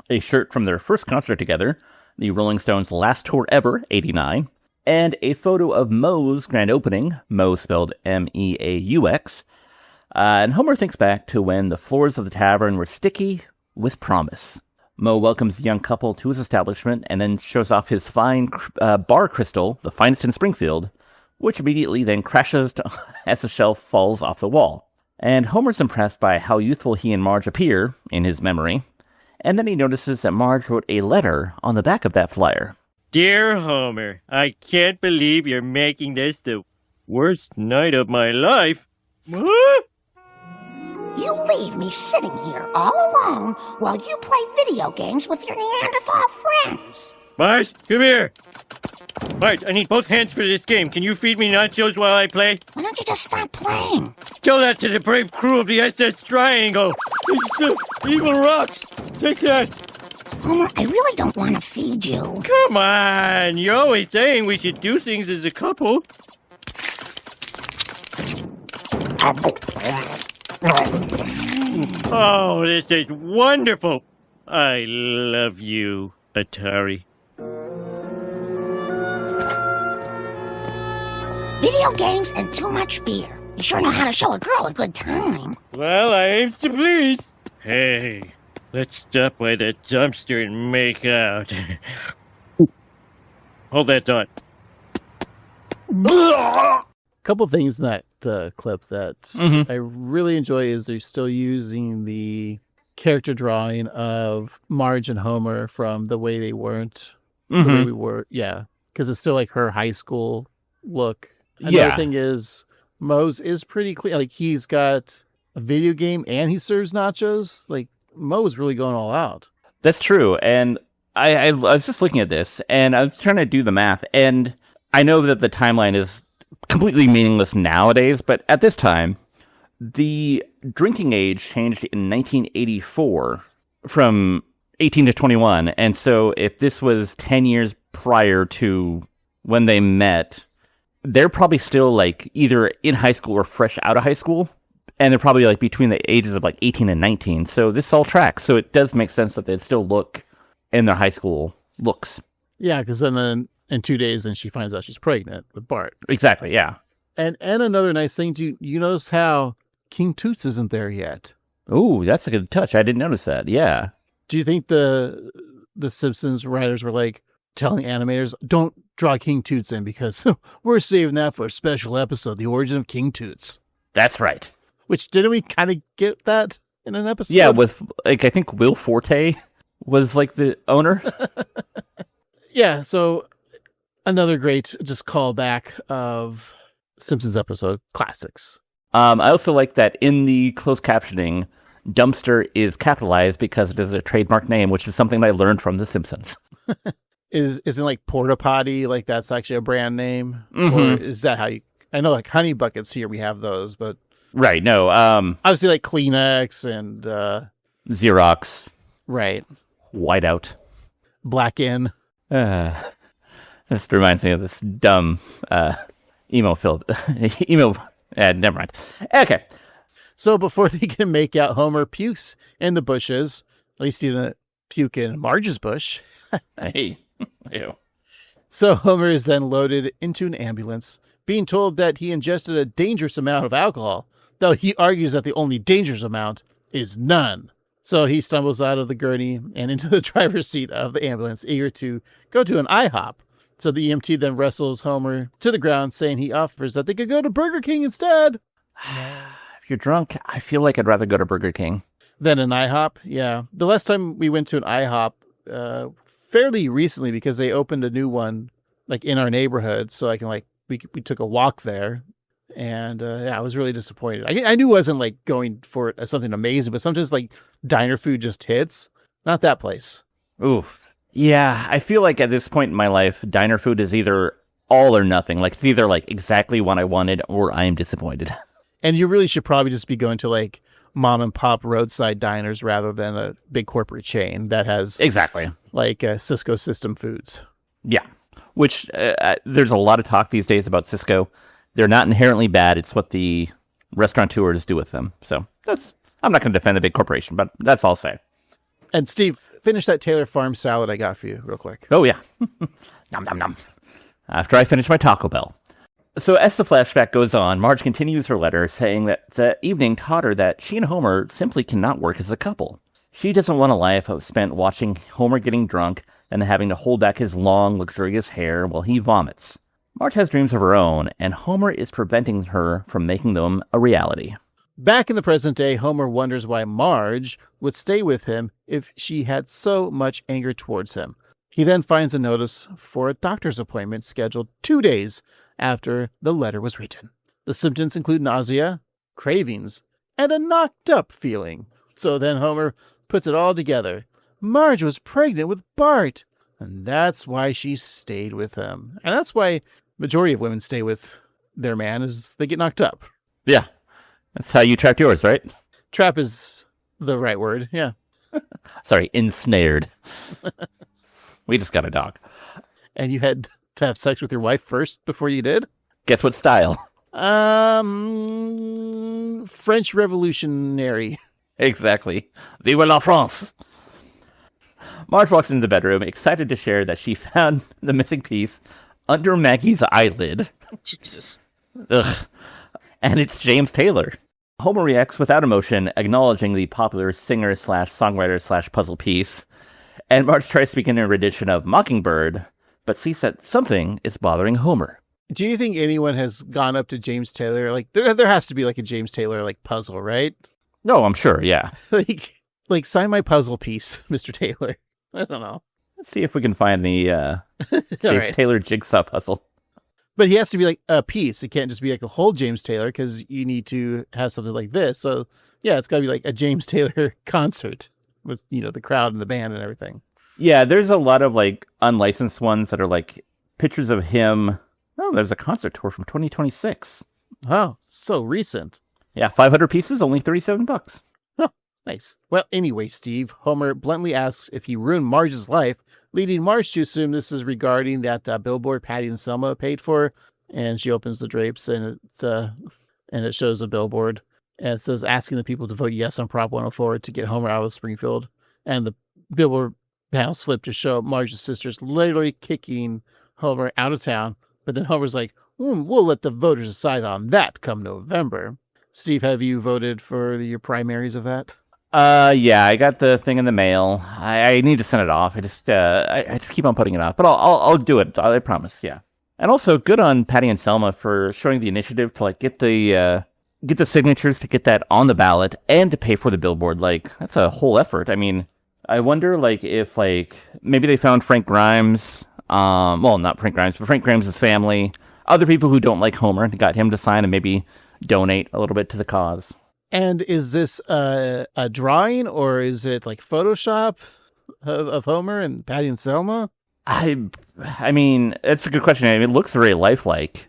A shirt from their first concert together, the Rolling Stones' last tour ever, 89. And a photo of Moe's grand opening, Moe spelled M-E-A-U-X. And Homer thinks back to when the floors of the tavern were sticky with promise. Moe welcomes the young couple to his establishment and then shows off his fine bar crystal, the finest in Springfield, which immediately then crashes as the shelf falls off the wall. And Homer's impressed by how youthful he and Marge appear in his memory. And then he notices that Marge wrote a letter on the back of that flyer.
Dear Homer, I can't believe you're making this the worst night of my life. What?
You leave me sitting here all alone while you play video games with your Neanderthal friends.
Marge, come here. Marge, I need both hands for this game. Can you feed me nachos while I play?
Why don't you just stop playing?
Tell that to the brave crew of the SS Triangle. It's the evil rocks. Take that.
Homer, I really don't want to feed you.
Come on. You're always saying we should do things as a couple. Oh, this is wonderful. I love you, Atari.
Video games and too much beer. You sure know how to show a girl a good time.
Well, I aim to please. Hey, let's stop by the dumpster and make out. Hold that thought.
Couple things in that clip that I really enjoy is they're still using the character drawing of Marge and Homer from the way they weren't, the way we were. Yeah, because it's still like her high school look. Another thing is Moe's is pretty clear. Like he's got a video game and he serves nachos. Like Moe's really going all out.
That's true. And I was just looking at this and I was trying to do the math. And I know that the timeline is completely meaningless nowadays, but at this time, the drinking age changed in 1984 from 18 to 21. And so if this was 10 years prior to when they met, they're probably still like either in high school or fresh out of high school. And they're probably like between the ages of like 18 and 19. So this all tracks. So it does make sense that they'd still look in their high school looks.
Yeah, because then in 2 days, then she finds out she's pregnant with Bart.
Exactly, yeah.
And another nice thing, you notice how King Toots isn't there yet.
Ooh, that's a good touch. I didn't notice that, yeah.
Do you think the Simpsons writers were like telling animators, don't draw King Toots in because we're saving that for a special episode, The Origin of King Toots?
That's right.
Which, didn't we kind of get that in an episode?
Yeah, with, like, I think Will Forte was, like, the owner.
Yeah, so another great just callback of Simpsons episode classics.
I also like that in the closed captioning, dumpster is capitalized because it is a trademark name, which is something I learned from The Simpsons.
Isn't like porta potty, like that's actually a brand name? Or is that how you, I know like Honey Buckets here, we have those, but.
Right, no.
Obviously like Kleenex and.
Xerox.
Right.
Whiteout.
Black-in.
This reminds me of this dumb emo film. Never mind. Okay.
So before they can make out, Homer pukes in the bushes. At least he didn't puke in Marge's bush.
Hey. Ew.
So Homer is then loaded into an ambulance, being told that he ingested a dangerous amount of alcohol, though he argues that the only dangerous amount is none. So he stumbles out of the gurney and into the driver's seat of the ambulance, eager to go to an IHOP. So the EMT then wrestles Homer to the ground, saying he offers that they could go to Burger King instead.
If you're drunk, I feel like I'd rather go to Burger King.
Than an IHOP? Yeah. The last time we went to an IHOP, fairly recently, because they opened a new one, like in our neighborhood. So I can like, we took a walk there. And yeah, I was really disappointed. I knew I wasn't like going for something amazing, but sometimes like diner food just hits. Not that place.
Oof. Yeah, I feel like at this point in my life, diner food is either all or nothing. Like, it's either like exactly what I wanted or I am disappointed.
And you really should probably just be going to like mom and pop roadside diners rather than a big corporate chain that has
Exactly.
like Cisco System Foods.
Yeah. Which, there's a lot of talk these days about Cisco. They're not inherently bad. It's what the restaurateurs do with them. So I'm not going to defend the big corporation, but that's all I'll say.
And Steve, finish that Taylor Farm salad I got for you real quick.
Oh, yeah. Nom, nom, nom. After I finish my Taco Bell. So as the flashback goes on, Marge continues her letter saying that the evening taught her that she and Homer simply cannot work as a couple. She doesn't want a life spent watching Homer getting drunk and having to hold back his long, luxurious hair while he vomits. Marge has dreams of her own, and Homer is preventing her from making them a reality.
Back in the present day, Homer wonders why Marge would stay with him if she had so much anger towards him. He then finds a notice for a doctor's appointment scheduled 2 days after the letter was written. The symptoms include nausea, cravings, and a knocked-up feeling. So then Homer puts it all together. Marge was pregnant with Bart, and that's why she stayed with him. And that's why majority of women stay with their man, is they get knocked up.
Yeah. That's how you trapped yours, right?
Trap is the right word, yeah.
Sorry, ensnared. We just got a dog.
And you had to have sex with your wife first before you did?
Guess what style?
French Revolutionary.
Exactly. Vive la France! Marge walks into the bedroom, excited to share that she found the missing piece under Maggie's eyelid.
Jesus.
Ugh. And it's James Taylor. Homer reacts without emotion, acknowledging the popular singer/songwriter/puzzle piece. And Marge tries to begin a rendition of Mockingbird, but sees that something is bothering Homer.
Do you think anyone has gone up to James Taylor? Like, there has to be like a James Taylor like puzzle, right?
No, I'm sure, yeah.
like sign my puzzle piece, Mr. Taylor. I don't know.
Let's see if we can find the James
right.
Taylor jigsaw puzzle.
But he has to be like a piece. It can't just be like a whole James Taylor, because you need to have something like this. So yeah, it's got to be like a James Taylor concert with, the crowd and the band and everything.
Yeah, there's a lot of like unlicensed ones that are like pictures of him. Oh, there's a concert tour from 2026.
Oh, so recent.
Yeah, 500 pieces, only $37.
Oh, nice. Well, anyway, Steve, Homer bluntly asks if he ruined Marge's life, leading Marge to assume this is regarding that billboard Patty and Selma paid for. And she opens the drapes, and it shows a billboard. And it says, asking the people to vote yes on Prop 104 to get Homer out of Springfield. And the billboard panels flip to show Marge's sisters literally kicking Homer out of town. But then Homer's like, we'll let the voters decide on that come November. Steve, have you voted for your primaries of that?
Yeah, I got the thing in the mail. I need to send it off. I just keep on putting it off, but I'll do it. I promise. Yeah. And also, good on Patty and Selma for showing the initiative to like get the signatures to get that on the ballot and to pay for the billboard. Like, that's a whole effort. I mean, I wonder like if like maybe they found Frank Grimes. Well, not Frank Grimes, but Frank Grimes' family, other people who don't like Homer, and got him to sign and maybe donate a little bit to the cause.
And is this a drawing, or is it like Photoshop of Homer and Patty and Selma?
I mean, it's a good question. I mean, it looks very lifelike,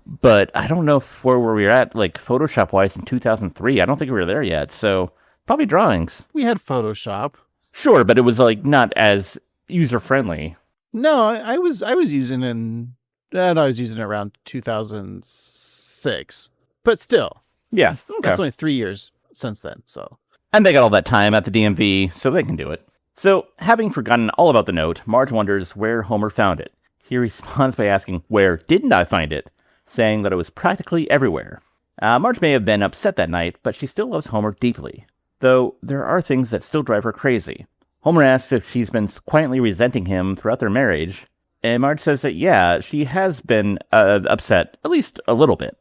but I don't know where we're at, like Photoshop-wise in 2003. I don't think we were there yet, so probably drawings.
We had Photoshop.
Sure, but it was like not as user-friendly.
No, I was using I was using it around 2006, but still.
Yeah, okay.
That's only 3 years since then, so.
And they got all that time at the DMV, so they can do it. So, having forgotten all about the note, Marge wonders where Homer found it. He responds by asking, "Where didn't I find it?" saying that it was practically everywhere. Marge may have been upset that night, but she still loves Homer deeply. Though, there are things that still drive her crazy. Homer asks if she's been quietly resenting him throughout their marriage, and Marge says that, yeah, she has been upset, at least a little bit.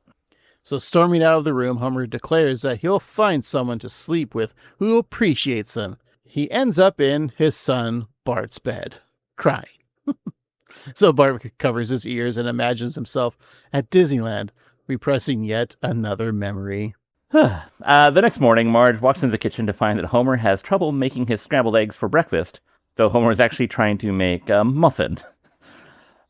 So storming out of the room, Homer declares that he'll find someone to sleep with who appreciates him. He ends up in his son Bart's bed, crying. So Bart covers his ears and imagines himself at Disneyland, repressing yet another memory.
The next morning, Marge walks into the kitchen to find that Homer has trouble making his scrambled eggs for breakfast, though Homer is actually trying to make a muffin.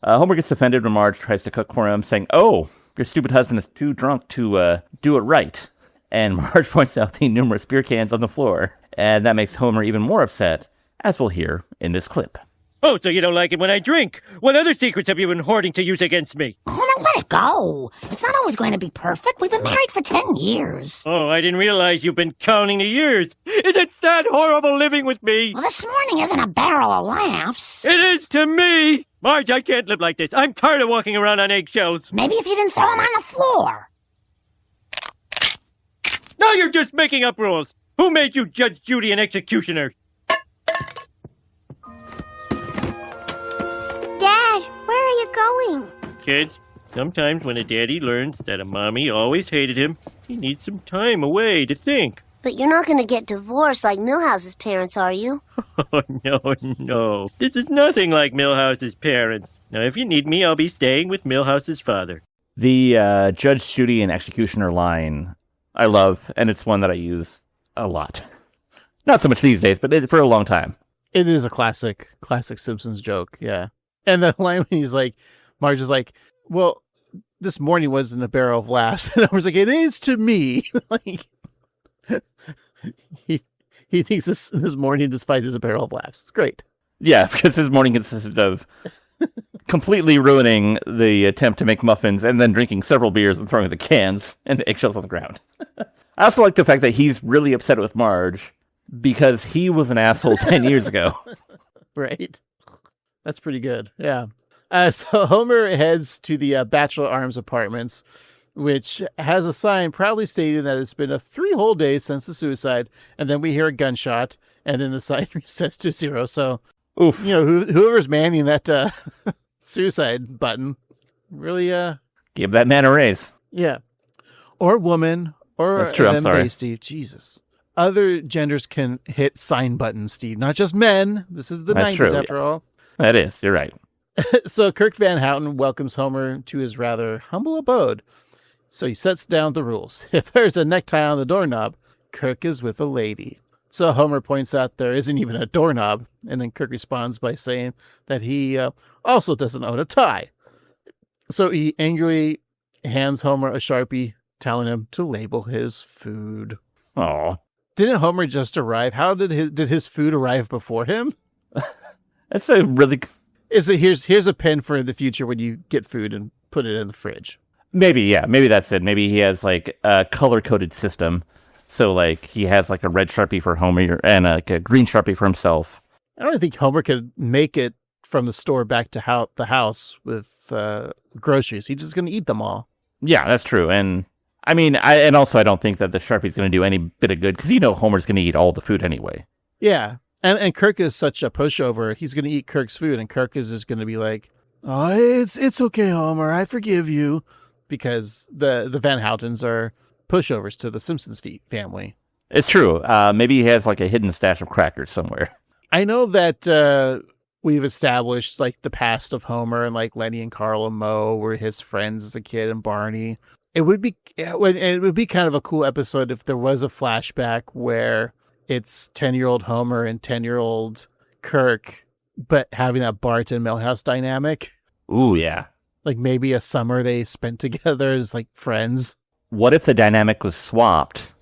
Homer gets offended when Marge tries to cook for him, saying, "Oh, your stupid husband is too drunk to do it right." And Marge points out the numerous beer cans on the floor, and that makes Homer even more upset, as we'll hear in this clip.
Oh, so you don't like it when I drink? What other secrets have you been hoarding to use against me?
Oh, now let it go. It's not always going to be perfect. We've been married for 10 years.
Oh, I didn't realize you've been counting the years. Is it that horrible living with me?
Well, this morning isn't a barrel of laughs.
It is to me! Marge, I can't live like this. I'm tired of walking around on eggshells.
Maybe if you didn't throw them on the floor.
Now you're just making up rules. Who made you Judge, Judy, and executioner?
Dad, where are you going?
Kids, sometimes when a daddy learns that a mommy always hated him, he needs some time away to think.
But you're not going to get divorced like Milhouse's parents, are you?
Oh, no. This is nothing like Milhouse's parents. Now, if you need me, I'll be staying with Milhouse's father.
The Judge, Judy, and executioner line I love, and it's one that I use a lot. Not so much these days, but for a long time.
It is a classic Simpsons joke, yeah. And the line when he's like, Marge is like, well, this morning wasn't a barrel of laughs. And I was like, it is to me. Like, he thinks this morning, despite is a barrel of laughs. It's great. Yeah,
because his morning consisted of completely ruining the attempt to make muffins and then drinking several beers and throwing the cans and the eggshells on the ground. I also like the fact that he's really upset with Marge because he was an asshole 10 years ago.
Right. That's pretty good. Yeah. So Homer heads to the Bachelor Arms Apartments, which has a sign proudly stating that it's been a 3 whole days since the suicide. And then we hear a gunshot, and then the sign resets to 0. So,
oof.
You know, whoever's manning that suicide button really
give that man a raise.
Yeah. Or woman. Or
that's true. I'm sorry,
Steve. Jesus. Other genders can hit sign buttons, Steve. Not just men. This is the
that's
90s,
true.
after all.
That is. You're right.
So Kirk Van Houten welcomes Homer to his rather humble abode. So he sets down the rules. If there's a necktie on the doorknob, Kirk is with a lady. So Homer points out there isn't even a doorknob, and then Kirk responds by saying that he also doesn't own a tie. So he angrily hands Homer a Sharpie, telling him to label his food.
Oh,
didn't Homer just arrive? How did his food arrive before him?
That's a really...
Here's a pen for the future when you get food and put it in the fridge.
Maybe, yeah. Maybe that's it. Maybe he has like a color-coded system. So like he has like a red Sharpie for Homer and like a green Sharpie for himself.
I don't think Homer could make it from the store back to the house with groceries. He's just going to eat them all.
Yeah, that's true. And I mean, I don't think that the Sharpie's going to do any bit of good because Homer's going to eat all the food anyway.
Yeah. And Kirk is such a pushover. He's going to eat Kirk's food, and Kirk is just going to be like, "Oh, it's okay, Homer. I forgive you," because the Van Houtens are pushovers to the Simpsons family.
It's true. Maybe he has like a hidden stash of crackers somewhere.
I know that we've established like the past of Homer, and like Lenny and Carl and Moe were his friends as a kid, and Barney. It would be kind of a cool episode if there was a flashback where it's 10-year-old Homer and 10-year-old Kirk, but having that Bart and Milhouse dynamic.
Ooh, yeah.
Like maybe a summer they spent together as like friends.
What if the dynamic was swapped?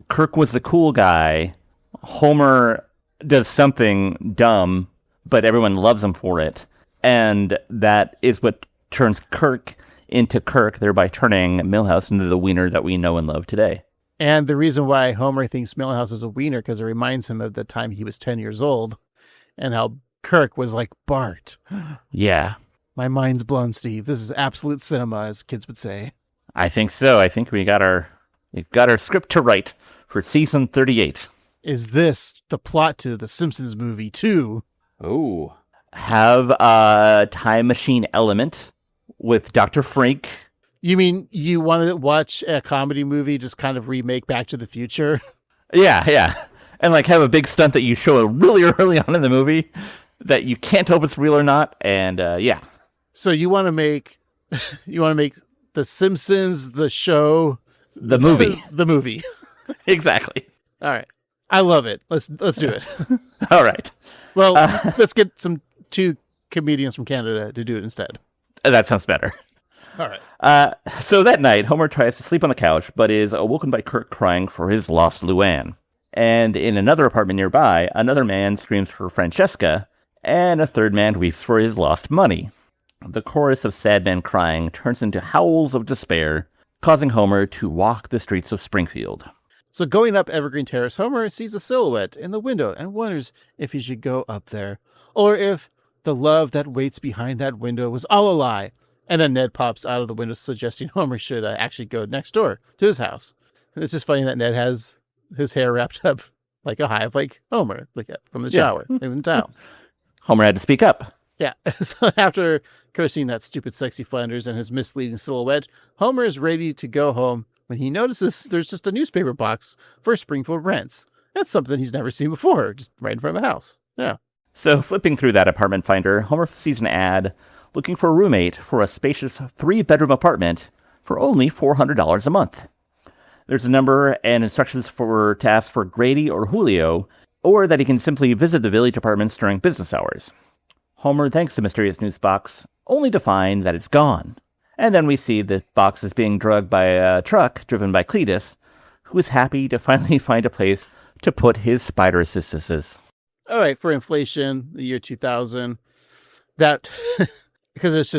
Kirk was the cool guy. Homer does something dumb, but everyone loves him for it. And that is what turns Kirk into Kirk, thereby turning Milhouse into the wiener that we know and love today.
And the reason why Homer thinks Milhouse is a wiener, because it reminds him of the time he was 10 years old and how Kirk was like Bart.
Yeah.
My mind's blown, Steve. This is absolute cinema, as kids would say.
I think so. I think we've got our script to write for season 38.
Is this the plot to the Simpsons movie 2?
Oh. Have a time machine element with Dr. Frank.
You mean you want to watch a comedy movie just kind of remake Back to the Future?
Yeah. And like have a big stunt that you show really early on in the movie that you can't tell if it's real or not. And yeah.
So you want to make The Simpsons, the show,
the movie.
The movie.
Exactly.
All right. I love it. Let's do it.
All right.
Well, let's get two comedians from Canada to do it instead.
That sounds better.
All right.
So that night, Homer tries to sleep on the couch, but is awoken by Kirk crying for his lost Luann. And in another apartment nearby, another man screams for Francesca, and a third man weeps for his lost money. The chorus of sad men crying turns into howls of despair, causing Homer to walk the streets of Springfield.
So going up Evergreen Terrace, Homer sees a silhouette in the window and wonders if he should go up there, or if the love that waits behind that window was all a lie. And then Ned pops out of the window suggesting Homer should actually go next door to his house. And it's just funny that Ned has his hair wrapped up like a hive, like Homer, like from the shower in town.
Homer had to speak up.
Yeah. So after cursing that stupid sexy Flanders and his misleading silhouette, Homer is ready to go home when he notices there's just a newspaper box for Springfield rents. That's something he's never seen before, just right in front of the house. Yeah.
So flipping through that apartment finder, Homer sees an ad looking for a roommate for a spacious 3-bedroom apartment for only $400 a month. There's a number and instructions to ask for Grady or Julio, or that he can simply visit the village apartments during business hours. Homer thanks the mysterious news box, only to find that it's gone. And then we see the box is being dragged by a truck driven by Cletus, who is happy to finally find a place to put his spider assistants.
All right, for inflation, the year 2000, that because it's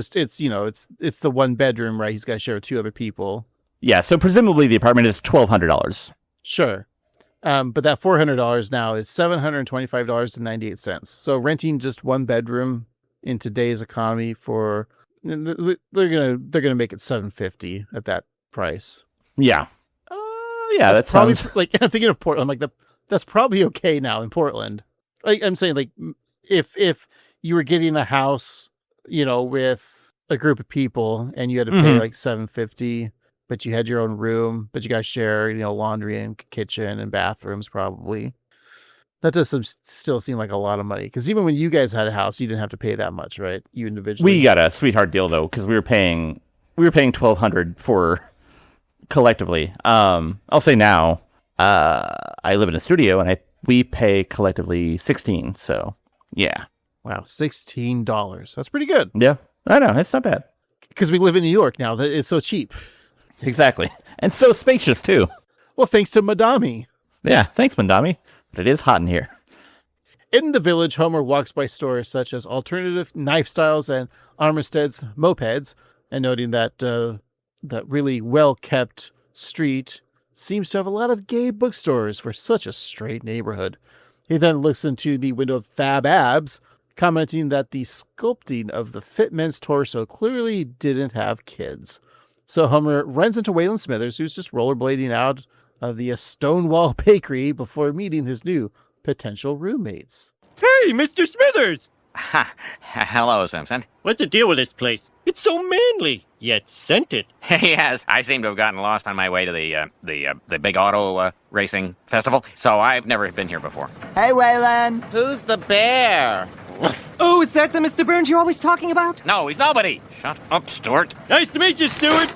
the 1 bedroom, right? He's got to share with 2 other people.
Yeah, so presumably the apartment is $1,200.
Sure. But that $400 now is $725.98. So renting just 1 bedroom in today's economy for they're gonna make it $750 at that price.
Yeah. Yeah,
that's
that
probably
sounds...
like I'm thinking of Portland. I'm like that's probably okay now in Portland. Like I'm saying, like if you were getting a house, with a group of people and you had to pay like $750. But you had your own room, but you guys share, laundry and kitchen and bathrooms probably. That does still seem like a lot of money. Because even when you guys had a house, you didn't have to pay that much, right? You individually.
We got a sweetheart deal though, because we were paying $1,200 for collectively. I'll say now, I live in a studio and we pay collectively $16. So yeah.
Wow, $16. That's pretty good.
Yeah, I know it's not bad.
Because we live in New York now. It's so cheap.
Exactly. And so spacious, too.
Well, thanks to Madami.
Yeah, thanks, Madami. But it is hot in here.
In the village, Homer walks by stores such as Alternative Knife Styles and Armistead's Mopeds, and noting that that really well-kept street seems to have a lot of gay bookstores for such a straight neighborhood. He then looks into the window of Fab Abs, commenting that the sculpting of the fit men's torso clearly didn't have kids. So Homer runs into Waylon Smithers, who's just rollerblading out of the Stonewall Bakery before meeting his new potential roommates.
Hey, Mr. Smithers!
Ha! Hello, Simpson.
What's the deal with this place? It's so manly, yet scented.
Yes, I seem to have gotten lost on my way to the big auto racing festival, so I've never been here before.
Hey, Waylon.
Who's the bear?
Oh, is that the Mr. Burns you're always talking about?
No, he's nobody. Shut up, Stuart.
Nice to meet you, Stuart.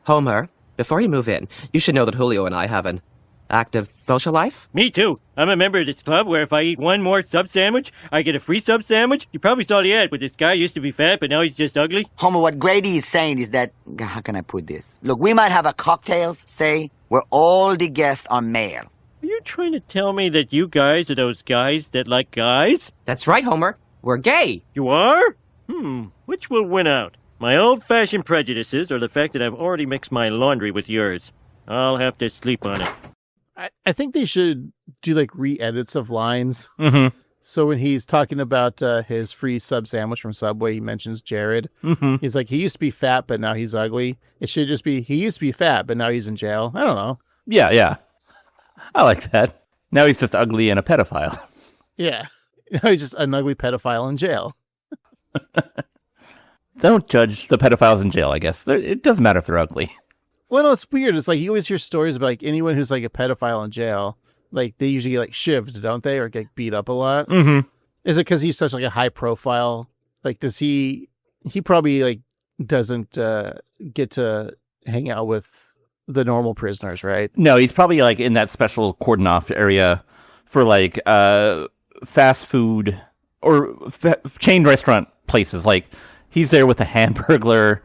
Homer, before you move in, you should know that Julio and I have an active social life.
Me too. I'm a member of this club where if I eat one more sub sandwich, I get a free sub sandwich. You probably saw the ad, but this guy used to be fat, but now he's just ugly.
Homer, what Grady is saying is that, how can I put this? Look, we might have a cocktails, say, where all the guests are male.
Are you trying to tell me that you guys are those guys that like guys?
That's right, Homer. We're gay.
You are? Which will win out? My old-fashioned prejudices or the fact that I've already mixed my laundry with yours? I'll have to sleep on it.
I think they should do like re-edits of lines.
Mm-hmm.
So when he's talking about his free sub sandwich from Subway, he mentions Jared.
Mm-hmm.
He's like, he used to be fat, but now he's ugly. It should just be, he used to be fat, but now he's in jail. I don't know.
Yeah. I like that. Now he's just ugly and a pedophile.
Yeah. Now he's just an ugly pedophile in jail.
Don't judge the pedophiles in jail, I guess. It doesn't matter if they're ugly.
Well, no, it's weird. It's like you always hear stories about like anyone who's like a pedophile in jail. Like they usually get like shivved, don't they? Or get beat up a lot.
Mm-hmm.
Is it because he's such like a high profile? Like does he probably like doesn't get to hang out with the normal prisoners, right?
No, he's probably like in that special cordon off area for like fast food or chain restaurant places. Like, he's there with the Hamburglar,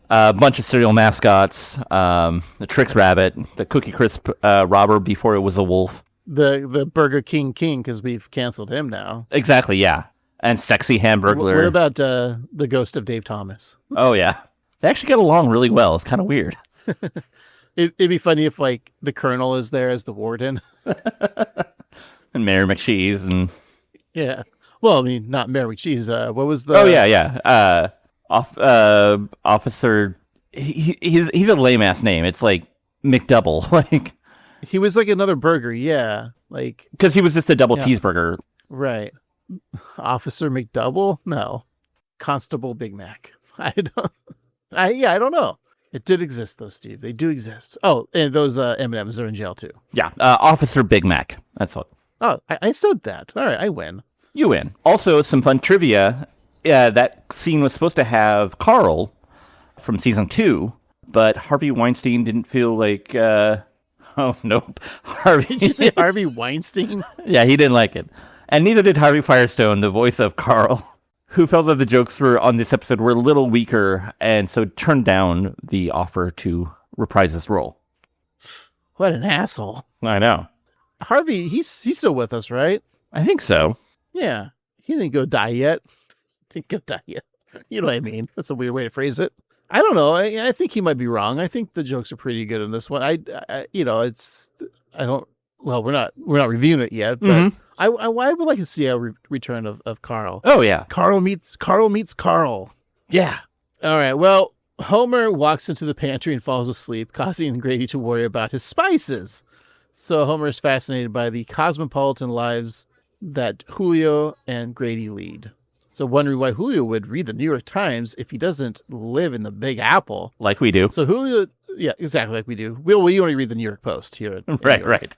a bunch of cereal mascots, the Trix Rabbit, the Cookie Crisp robber before it was a wolf.
The Burger King because we've canceled him now.
Exactly, yeah. And Sexy Hamburglar.
What about the ghost of Dave Thomas?
Oh, yeah. They actually get along really well. It's kind of weird.
It'd be funny if, like, the Colonel is there as the warden.
And Mayor McCheese and...
Yeah. Well, I mean, not Mayor McCheese. What was the...
Oh, yeah. Officer... He's a lame-ass name. It's like McDouble. Like...
He was like another burger, yeah. Like...
Because he was just a double cheeseburger.
Right. Officer McDouble? No. Constable Big Mac. I don't know. It did exist, though, Steve. They do exist. Oh, and those M&Ms are in jail, too.
Yeah, Officer Big Mac. That's all.
Oh, I said that. All right, I win.
You win. Also, some fun trivia. That scene was supposed to have Carl from season 2, but Harvey Weinstein didn't feel like... Oh, nope.
Did you say Harvey Weinstein?
Yeah, he didn't like it. And neither did Harvey Firestone, the voice of Carl, who felt that the jokes on this episode were a little weaker, and so turned down the offer to reprise this role.
What an asshole.
I know.
Harvey, he's still with us, right?
I think so.
Yeah. He didn't go die yet. You know what I mean? That's a weird way to phrase it. I don't know. I think he might be wrong. I think the jokes are pretty good in this one. We're not reviewing it yet, but I would like to see a return of Carl.
Oh yeah.
Carl meets Carl. Yeah. All right. Well, Homer walks into the pantry and falls asleep, causing Grady to worry about his spices. So Homer is fascinated by the cosmopolitan lives that Julio and Grady lead. So wondering why Julio would read the New York Times if he doesn't live in the Big Apple.
Like we do.
So Julio, yeah, exactly like we do. We only read the New York Post here.
Right.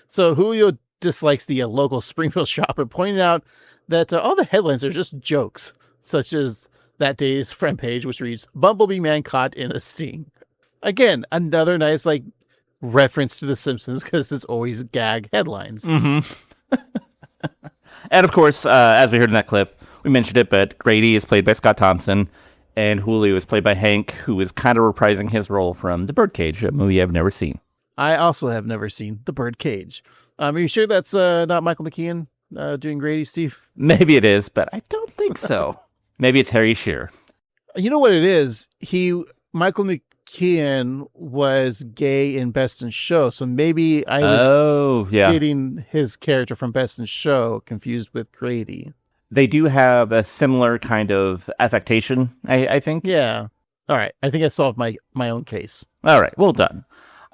So Julio dislikes the local Springfield shopper, pointing out that all the headlines are just jokes, such as that day's front page, which reads, Bumblebee Man Caught in a Sting. Again, another nice reference to The Simpsons, because it's always gag headlines.
Mm-hmm. And of course, as we heard in that clip, we mentioned it, but Grady is played by Scott Thompson, and Julio is played by Hank, who is kind of reprising his role from The Birdcage, a movie I've never seen.
I also have never seen The Birdcage. Are you sure that's not Michael McKean doing Grady, Steve?
Maybe it is, but I don't think so. Maybe it's Harry Shearer.
You know what it is? Michael McKean was gay in Best in Show, so maybe I was getting his character from Best in Show confused with Grady.
They do have a similar kind of affectation, I think.
Yeah. All right. I think I solved my own case.
All right. Well done.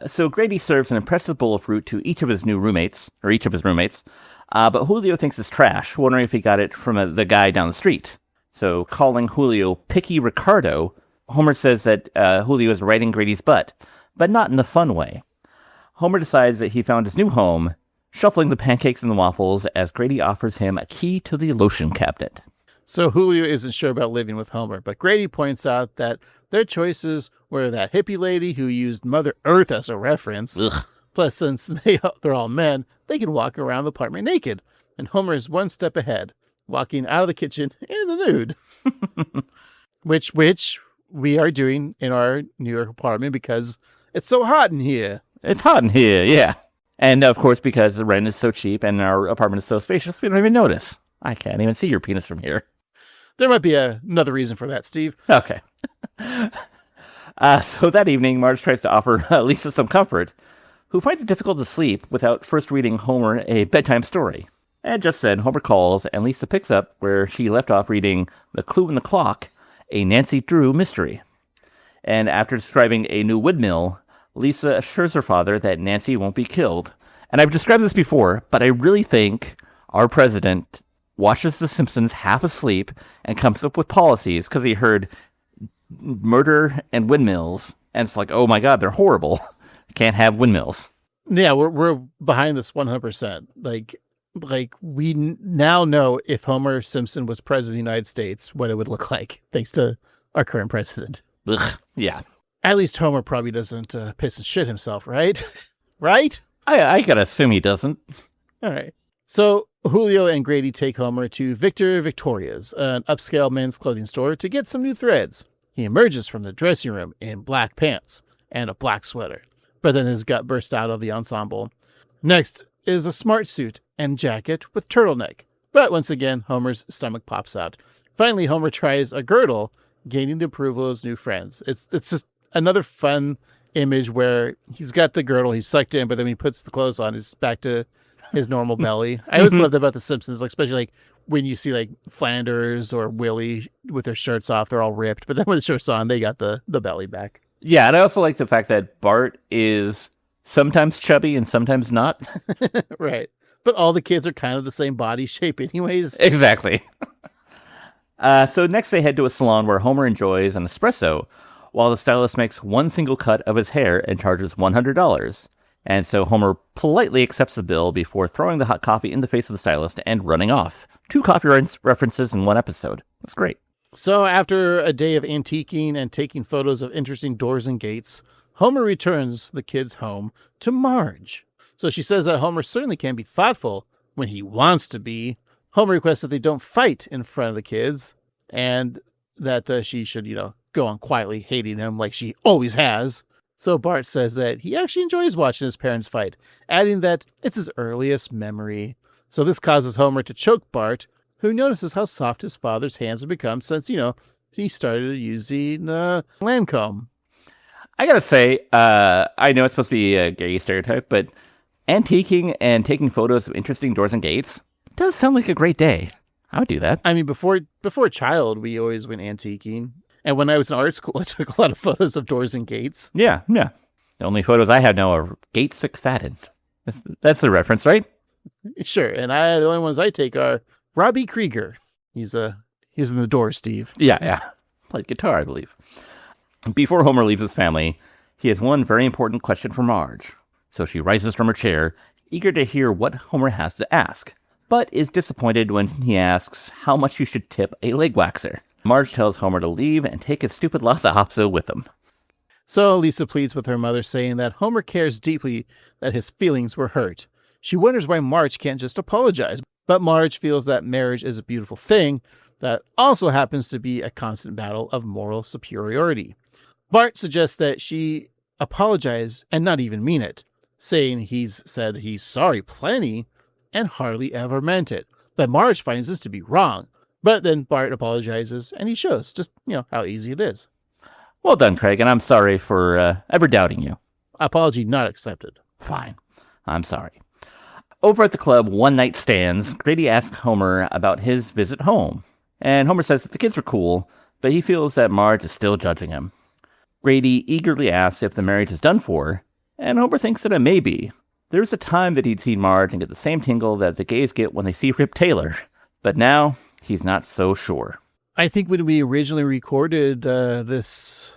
So Grady serves an impressive bowl of fruit to each of his roommates, but Julio thinks it's trash, wondering if he got it from the guy down the street. So calling Julio Picky Ricardo, Homer says that Julio is riding Grady's butt, but not in the fun way. Homer decides that he found his new home, shuffling the pancakes and the waffles as Grady offers him a key to the lotion cabinet.
So Julio isn't sure about living with Homer, but Grady points out that their choices were that hippie lady who used Mother Earth as a reference.
Ugh.
Plus, since they're all men, they can walk around the apartment naked. And Homer is one step ahead, walking out of the kitchen in the nude. which we are doing in our New York apartment because it's so hot in here.
It's hot in here, yeah. And, of course, because the rent is so cheap and our apartment is so spacious, we don't even notice. I can't even see your penis from here.
There might be another reason for that, Steve.
Okay. So that evening, Marge tries to offer Lisa some comfort, who finds it difficult to sleep without first reading Homer a bedtime story. And just then, Homer calls, and Lisa picks up where she left off reading The Clue in the Clock, a Nancy Drew mystery. And after describing a new windmill, Lisa assures her father that Nancy won't be killed. And I've described this before, but I really think our president watches The Simpsons half asleep and comes up with policies because he heard murder and windmills, and it's like, oh my god, they're horrible. Can't have windmills.
Yeah, we're behind this 100%. Like we now know if Homer Simpson was president of the United States, what it would look like, thanks to our current president.
Ugh, yeah.
At least Homer probably doesn't piss and shit himself, right? Right?
I gotta assume he doesn't.
All right. So Julio and Grady take Homer to Victor Victoria's, an upscale men's clothing store, to get some new threads. He emerges from the dressing room in black pants and a black sweater, but then his gut bursts out of the ensemble. Next is a smart suit and jacket with turtleneck, but once again, Homer's stomach pops out. Finally, Homer tries a girdle, gaining the approval of his new friends. It's just another fun image where he's got the girdle, he's sucked in, but then when he puts the clothes on, it's back to his normal belly. I always loved about The Simpsons, like especially like when you see like Flanders or Willie with their shirts off, they're all ripped, but then with the shirts on, they got the belly back.
Yeah, and I also like the fact that Bart is sometimes chubby and sometimes not.
Right. But all the kids are kind of the same body shape anyways.
Exactly. So next they head to a salon where Homer enjoys an espresso, while the stylist makes one single cut of his hair and charges $100. And so Homer politely accepts the bill before throwing the hot coffee in the face of the stylist and running off. 2 coffee references in one episode. That's great.
So after a day of antiquing and taking photos of interesting doors and gates, Homer returns the kids home to Marge. So she says that Homer certainly can be thoughtful when he wants to be. Homer requests that they don't fight in front of the kids and that she should, go on quietly hating him like she always has. So Bart says that he actually enjoys watching his parents fight, adding that it's his earliest memory. So this causes Homer to choke Bart, who notices how soft his father's hands have become since, he started using Lancome.
I gotta say, I know it's supposed to be a gay stereotype, but antiquing and taking photos of interesting doors and gates does sound like a great day. I would do that.
I mean, before child, we always went antiquing. And when I was in art school, I took a lot of photos of doors and gates.
Yeah. The only photos I have now are Gates McFadden. That's the reference, right?
Sure. And the only ones I take are Robbie Krieger. He's in the Doors, Steve.
Yeah. Played guitar, I believe. Before Homer leaves his family, he has one very important question for Marge. So she rises from her chair, eager to hear what Homer has to ask, but is disappointed when he asks how much you should tip a leg waxer. Marge tells Homer to leave and take his stupid Lhasa Apso with him.
So Lisa pleads with her mother, saying that Homer cares deeply that his feelings were hurt. She wonders why Marge can't just apologize, but Marge feels that marriage is a beautiful thing that also happens to be a constant battle of moral superiority. Bart suggests that she apologize and not even mean it, saying he's said he's sorry plenty and hardly ever meant it. But Marge finds this to be wrong. But then Bart apologizes, and he shows just, how easy it is.
Well done, Craig, and I'm sorry for ever doubting you.
Apology not accepted.
Fine. I'm sorry. Over at the club, One Night Stands, Grady asks Homer about his visit home. And Homer says that the kids were cool, but he feels that Marge is still judging him. Grady eagerly asks if the marriage is done for, and Homer thinks that it may be. There was a time that he'd seen Marge and get the same tingle that the gays get when they see Rip Taylor, but now he's not so sure.
I think when we originally recorded this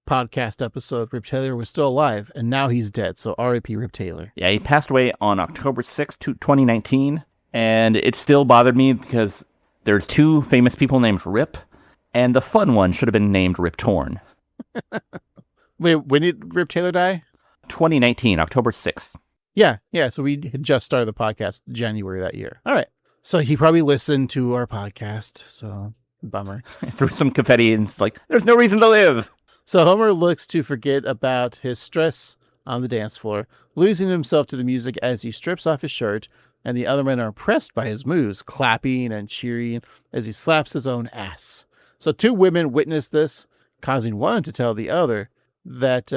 podcast episode, Rip Taylor was still alive, and now he's dead, so R.I.P. Rip Taylor.
Yeah, he passed away on October 6th, 2019, and it still bothered me because there's 2 famous people named Rip, and the fun one should have been named Rip Torn.
Wait, when did Rip Taylor die?
2019, October 6th.
Yeah, so we had just started the podcast January that year. All right. So he probably listened to our podcast, so bummer.
Threw some confetti and it's like, there's no reason to live.
So Homer looks to forget about his stress on the dance floor, losing himself to the music as he strips off his shirt, and the other men are impressed by his moves, clapping and cheering as he slaps his own ass. So 2 women witness this, causing one to tell the other that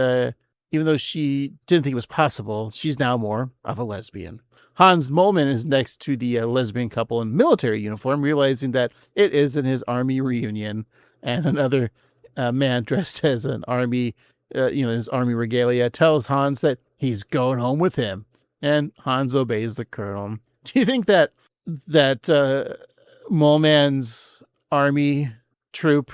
even though she didn't think it was possible, she's now more of a lesbian. Hans Moleman is next to the lesbian couple in military uniform, realizing that it isn't his army reunion, and another man dressed as an army, his army regalia, tells Hans that he's going home with him, and Hans obeys the colonel. Do you think that Moleman's army troop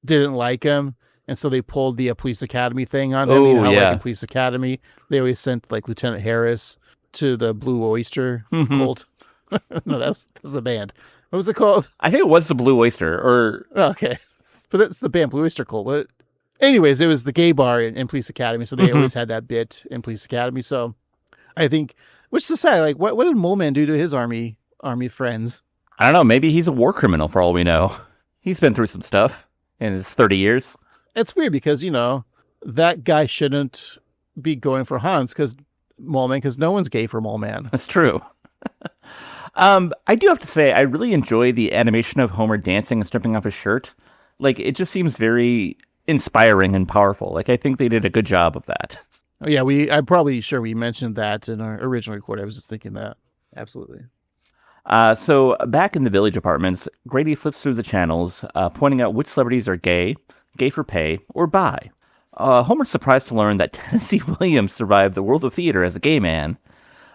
didn't like him, and so they pulled the police academy thing on him? Like in Police Academy, they always sent like Lieutenant Harris to the Blue Oyster Cult. No, that's the band. What was it called?
I think it was the Blue Oyster,
okay, but that's the band Blue Oyster Cult. But anyways, it was the gay bar in Police Academy, so they always had that bit in Police Academy. So I think, which is sad. Like, what did Mole Man do to his army army friends.
I don't know. Maybe he's a war criminal for all we know. He's been through some stuff in his 30 years.
It's weird because, that guy shouldn't be going for Hans because no one's gay for Mole Man.
That's true. I do have to say, I really enjoy the animation of Homer dancing and stripping off his shirt. Like, it just seems very inspiring and powerful. Like, I think they did a good job of that.
Oh, yeah, I'm probably sure we mentioned that in our original record. I was just thinking that. Absolutely.
So back in the village apartments, Grady flips through the channels, pointing out which celebrities are gay for pay, or bi. Homer's surprised to learn that Tennessee Williams survived the world of theater as a gay man,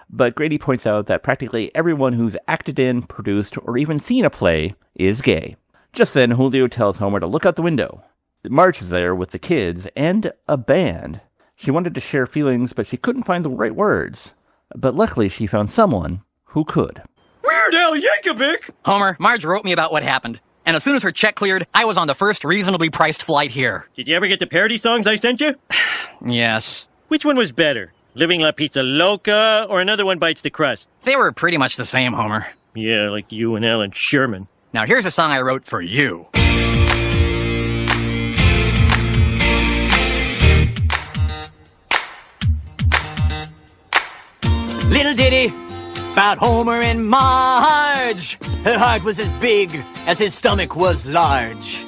but Grady points out that practically everyone who's acted in, produced, or even seen a play is gay. Just then, Julio tells Homer to look out the window. Marge is there with the kids and a band. She wanted to share feelings, but she couldn't find the right words. But luckily, she found someone who could.
Weird Al Yankovic! Homer, Marge wrote me about what happened. And as soon as her check cleared, I was on the first reasonably priced flight here.
Did you ever get the parody songs I sent you?
Yes.
Which one was better? Living La Pizza Loca or Another One Bites the Crust?
They were pretty much the same, Homer.
Yeah, like you and Alan Sherman.
Now here's a song I wrote for you. Little ditty about Homer and Marge. Her heart was as big as his stomach was large.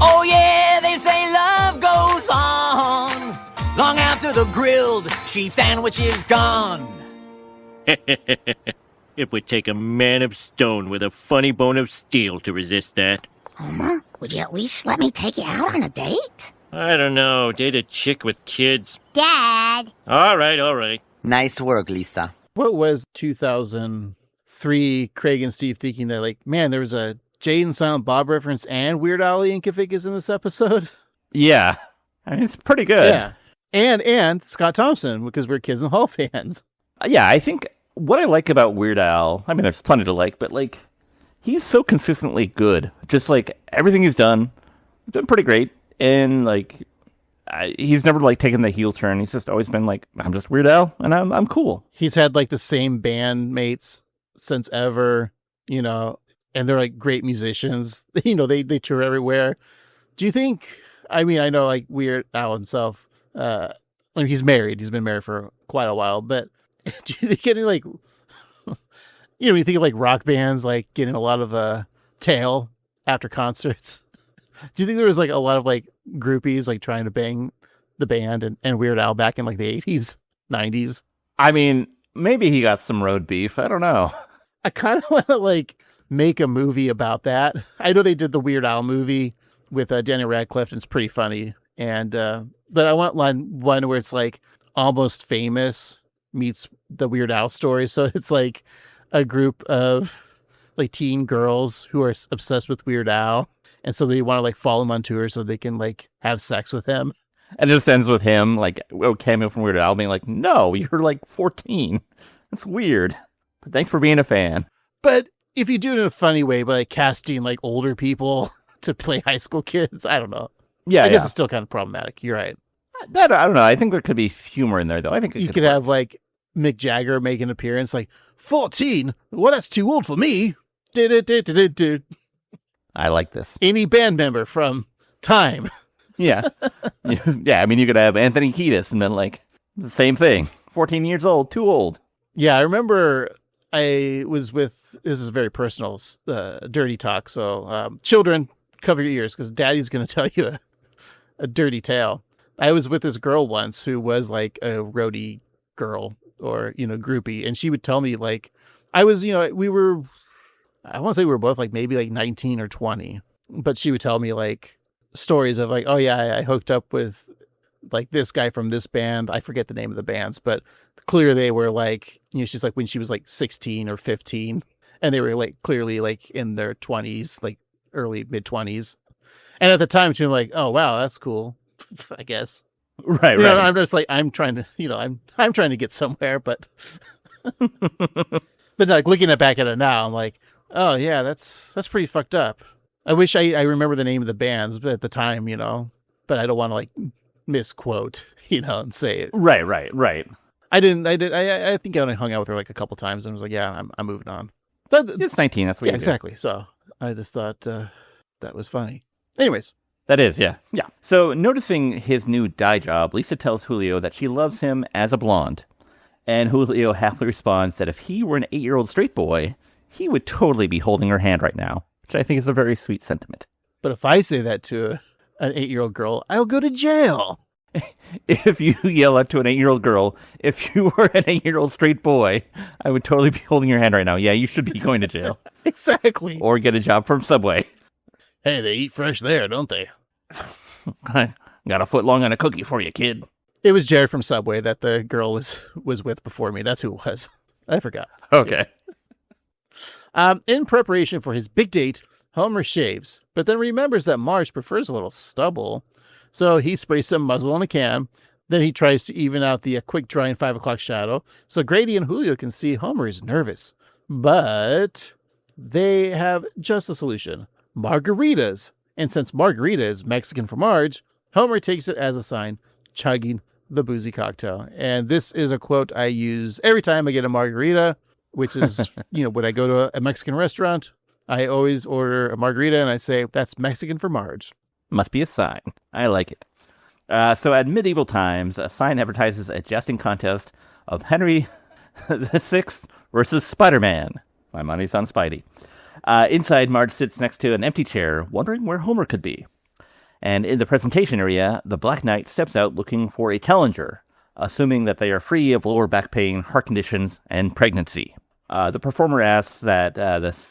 Oh yeah, they say love goes on long after the grilled cheese sandwich is gone.
It would take a man of stone with a funny bone of steel to resist that.
Homer, would you at least let me take you out on a date?
I don't know. Date a chick with kids.
Dad!
All right.
Nice work, Lisa.
What was 2003 Craig and Steve thinking that, like, man, there was a Jay and Silent Bob reference and Weird Al Yankovic is in this episode?
Yeah. I mean, it's pretty good.
Yeah. And Scott Thompson, because we're Kids in the Hall fans.
Yeah, I think what I like about Weird Al, I mean, there's plenty to like, but, like, he's so consistently good. Just, like, everything he's done pretty great. And, like, he's never, like, taken the heel turn. He's just always been, like, I'm just Weird Al, and I'm cool.
He's had, like, the same bandmates since ever, and they're, like, great musicians. They tour everywhere. Do you think, I mean, I know, like, Weird Al himself, he's married. He's been married for quite a while, but do you think any, like, you think of, like, rock bands, like, getting a lot of tail after concerts? Do you think there was, like, a lot of, like, groupies, like, trying to bang the band and Weird Al back in, like, the 80s, 90s?
I mean, maybe he got some road beef. I don't know.
I kind of want to, like, make a movie about that. I know they did the Weird Al movie with Daniel Radcliffe, and it's pretty funny. And but I want one where it's, like, Almost Famous meets the Weird Al story. So it's, like, a group of, like, teen girls who are obsessed with Weird Al. And so they want to, like, follow him on tour so they can, like, have sex with him.
And it just ends with him, like, a cameo from Weird Al being like, no, you're, like, 14. That's weird. But thanks for being a fan.
But if you do it in a funny way by, like, casting, like, older people to play high school kids, I don't know.
Yeah,
I guess it's still kind of problematic. You're right.
I don't know. I think there could be humor in there, though. I think
you could have, like, Mick Jagger make an appearance, like, 14? Well, that's too old for me.
I like this.
Any band member from Time.
Yeah. Yeah, I mean, you could have Anthony Kiedis and then, like, the same thing. 14 years old, too old.
Yeah, I remember I was with, this is very personal, dirty talk. So, children, cover your ears because Daddy's going to tell you a dirty tale. I was with this girl once who was, like, a roadie girl or, groupie. And she would tell me, like, I was, I want to say we were both, like, maybe, like, 19 or 20. But she would tell me, like, stories of, like, oh, yeah, I hooked up with, like, this guy from this band. I forget the name of the bands, but clearly they were, like, she's like, when she was, like, 16 or 15. And they were, like, clearly, like, in their 20s, like, early, mid-20s. And at the time, she was like, oh, wow, that's cool, I guess.
Right.
I'm just like, I'm trying to, I'm trying to get somewhere, but... But, like, looking back at it now, I'm like, oh, yeah, that's pretty fucked up. I wish I remember the name of the bands at the time, but I don't want to, like, misquote, and say it.
Right.
I think I only hung out with her, like, a couple times and was like, yeah, I'm moving on.
It's 19. That's what
yeah,
you do.
exactly. So I just thought that was funny. Anyways.
That is, yeah. Yeah. So noticing his new dye job, Lisa tells Julio that she loves him as a blonde. And Julio happily responds that if he were an 8-year-old straight boy, he would totally be holding her hand right now, which I think is a very sweet sentiment.
But if I say that to an 8-year-old girl, I'll go to jail.
If you yell out to an 8-year-old girl, if you were an 8-year-old straight boy, I would totally be holding your hand right now. Yeah, you should be going to jail.
Exactly.
Or get a job from Subway.
Hey, they eat fresh there, don't they?
I got a foot long on a cookie for you, kid.
It was Jared from Subway that the girl was with before me. That's who it was. I forgot.
Okay.
In preparation for his big date, Homer shaves, but then remembers that Marge prefers a little stubble. So he sprays some muzzle on a can. Then he tries to even out the quick drying 5 o'clock shadow. So Grady and Julio can see Homer is nervous. But they have just a solution. Margaritas. And since margarita is Mexican for Marge, Homer takes it as a sign, chugging the boozy cocktail. And this is a quote I use every time I get a margarita, which is, when I go to a Mexican restaurant, I always order a margarita and I say, that's Mexican for Marge.
Must be a sign. I like it. So at medieval times, a sign advertises a jousting contest of Henry VI versus Spider-Man. My money's on Spidey. Inside, Marge sits next to an empty chair, wondering where Homer could be. And in the presentation area, the Black Knight steps out looking for a challenger, assuming that they are free of lower back pain, heart conditions, and pregnancy. The performer asks that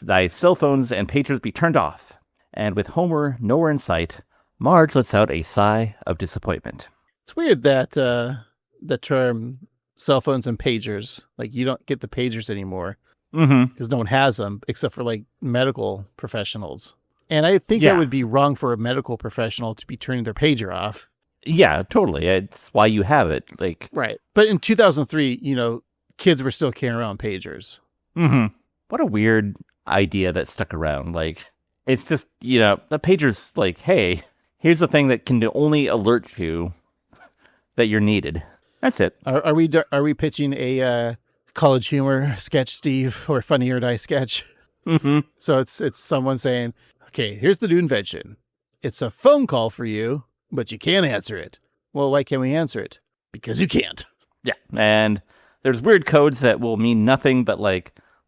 thy cell phones and pagers be turned off. And with Homer nowhere in sight, Marge lets out a sigh of disappointment.
It's weird that the term cell phones and pagers, like you don't get the pagers anymore. Because no one has them except for like medical professionals. And I think that would be wrong for a medical professional to be turning their pager off.
Yeah, totally. It's why you have it.
Right. But in 2003, kids were still carrying around pagers.
What a weird idea that stuck around. It's just, the pager's like, hey, here's the thing that can only alert you that you're needed. That's it.
Are we pitching a College Humor sketch, Steve, or Funny or Die sketch? So it's someone saying, okay, here's the new invention. It's a phone call for you, but you can't answer it. Well, why can't we answer it? Because you can't.
Yeah. And there's weird codes that will mean nothing, but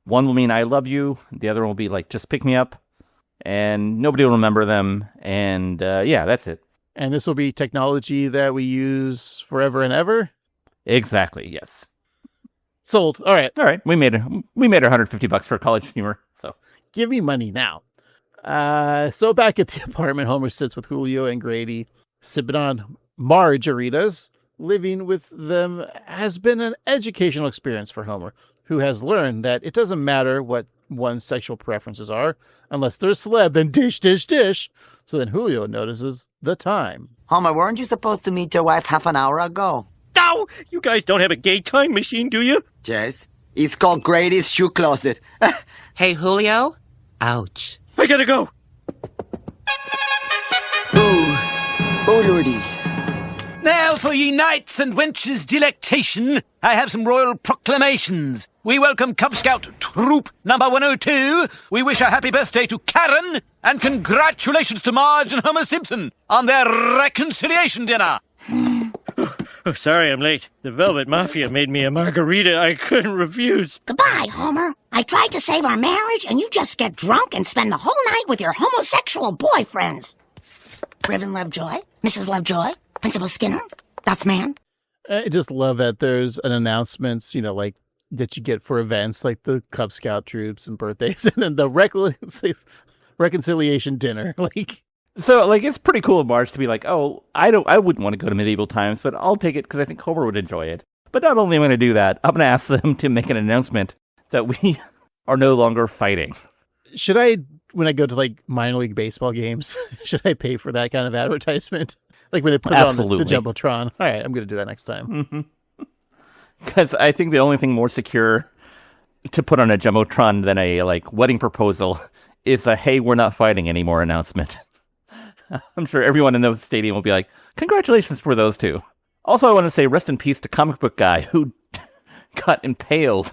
one will mean I love you. The other will be just pick me up. And nobody will remember them. And that's it.
And this will be technology that we use forever and ever?
Exactly, yes.
Sold. All right.
We made $150 for College Humor. So
give me money now. So back at the apartment, Homer sits with Julio and Grady, sipping on margaritas. Living with them has been an educational experience for Homer, who has learned that it doesn't matter what one's sexual preferences are, unless they're a celeb, then dish, dish, dish. So then Julio notices the time.
Homer, weren't you supposed to meet your wife half an hour ago?
No! You guys don't have a gay time machine, do you?
Yes. It's called Grady's shoe closet.
Hey, Julio? Ouch.
I gotta go.
Oh, Lordy.
Now for ye knights and wenches' delectation, I have some royal proclamations. We welcome Cub Scout Troop number 102. We wish a happy birthday to Karen, and congratulations to Marge and Homer Simpson on their reconciliation dinner.
Oh, sorry I'm late. The Velvet Mafia made me a margarita I couldn't refuse.
Goodbye, Homer. I tried to save our marriage, and you just get drunk and spend the whole night with your homosexual boyfriends. Reverend Lovejoy, Mrs. Lovejoy, Principal Skinner, Duffman.
I just love that there's an announcements, that you get for events like the Cub Scout troops and birthdays, and then the reconciliation dinner.
So, it's pretty cool of Marge to be like, oh, I wouldn't want to go to medieval times, but I'll take it because I think Homer would enjoy it. But not only am I going to do that, I'm going to ask them to make an announcement that we are no longer fighting.
Should I, when I go to minor league baseball games, should I pay for that kind of advertisement? When they put it on the Jumbotron. All right, I'm going to do that next time.
Because I think the only thing more secure to put on a Jumbotron than a wedding proposal is a "Hey, we're not fighting anymore" announcement. I'm sure everyone in the stadium will be like, "Congratulations for those two." Also, I want to say rest in peace to comic book guy who got impaled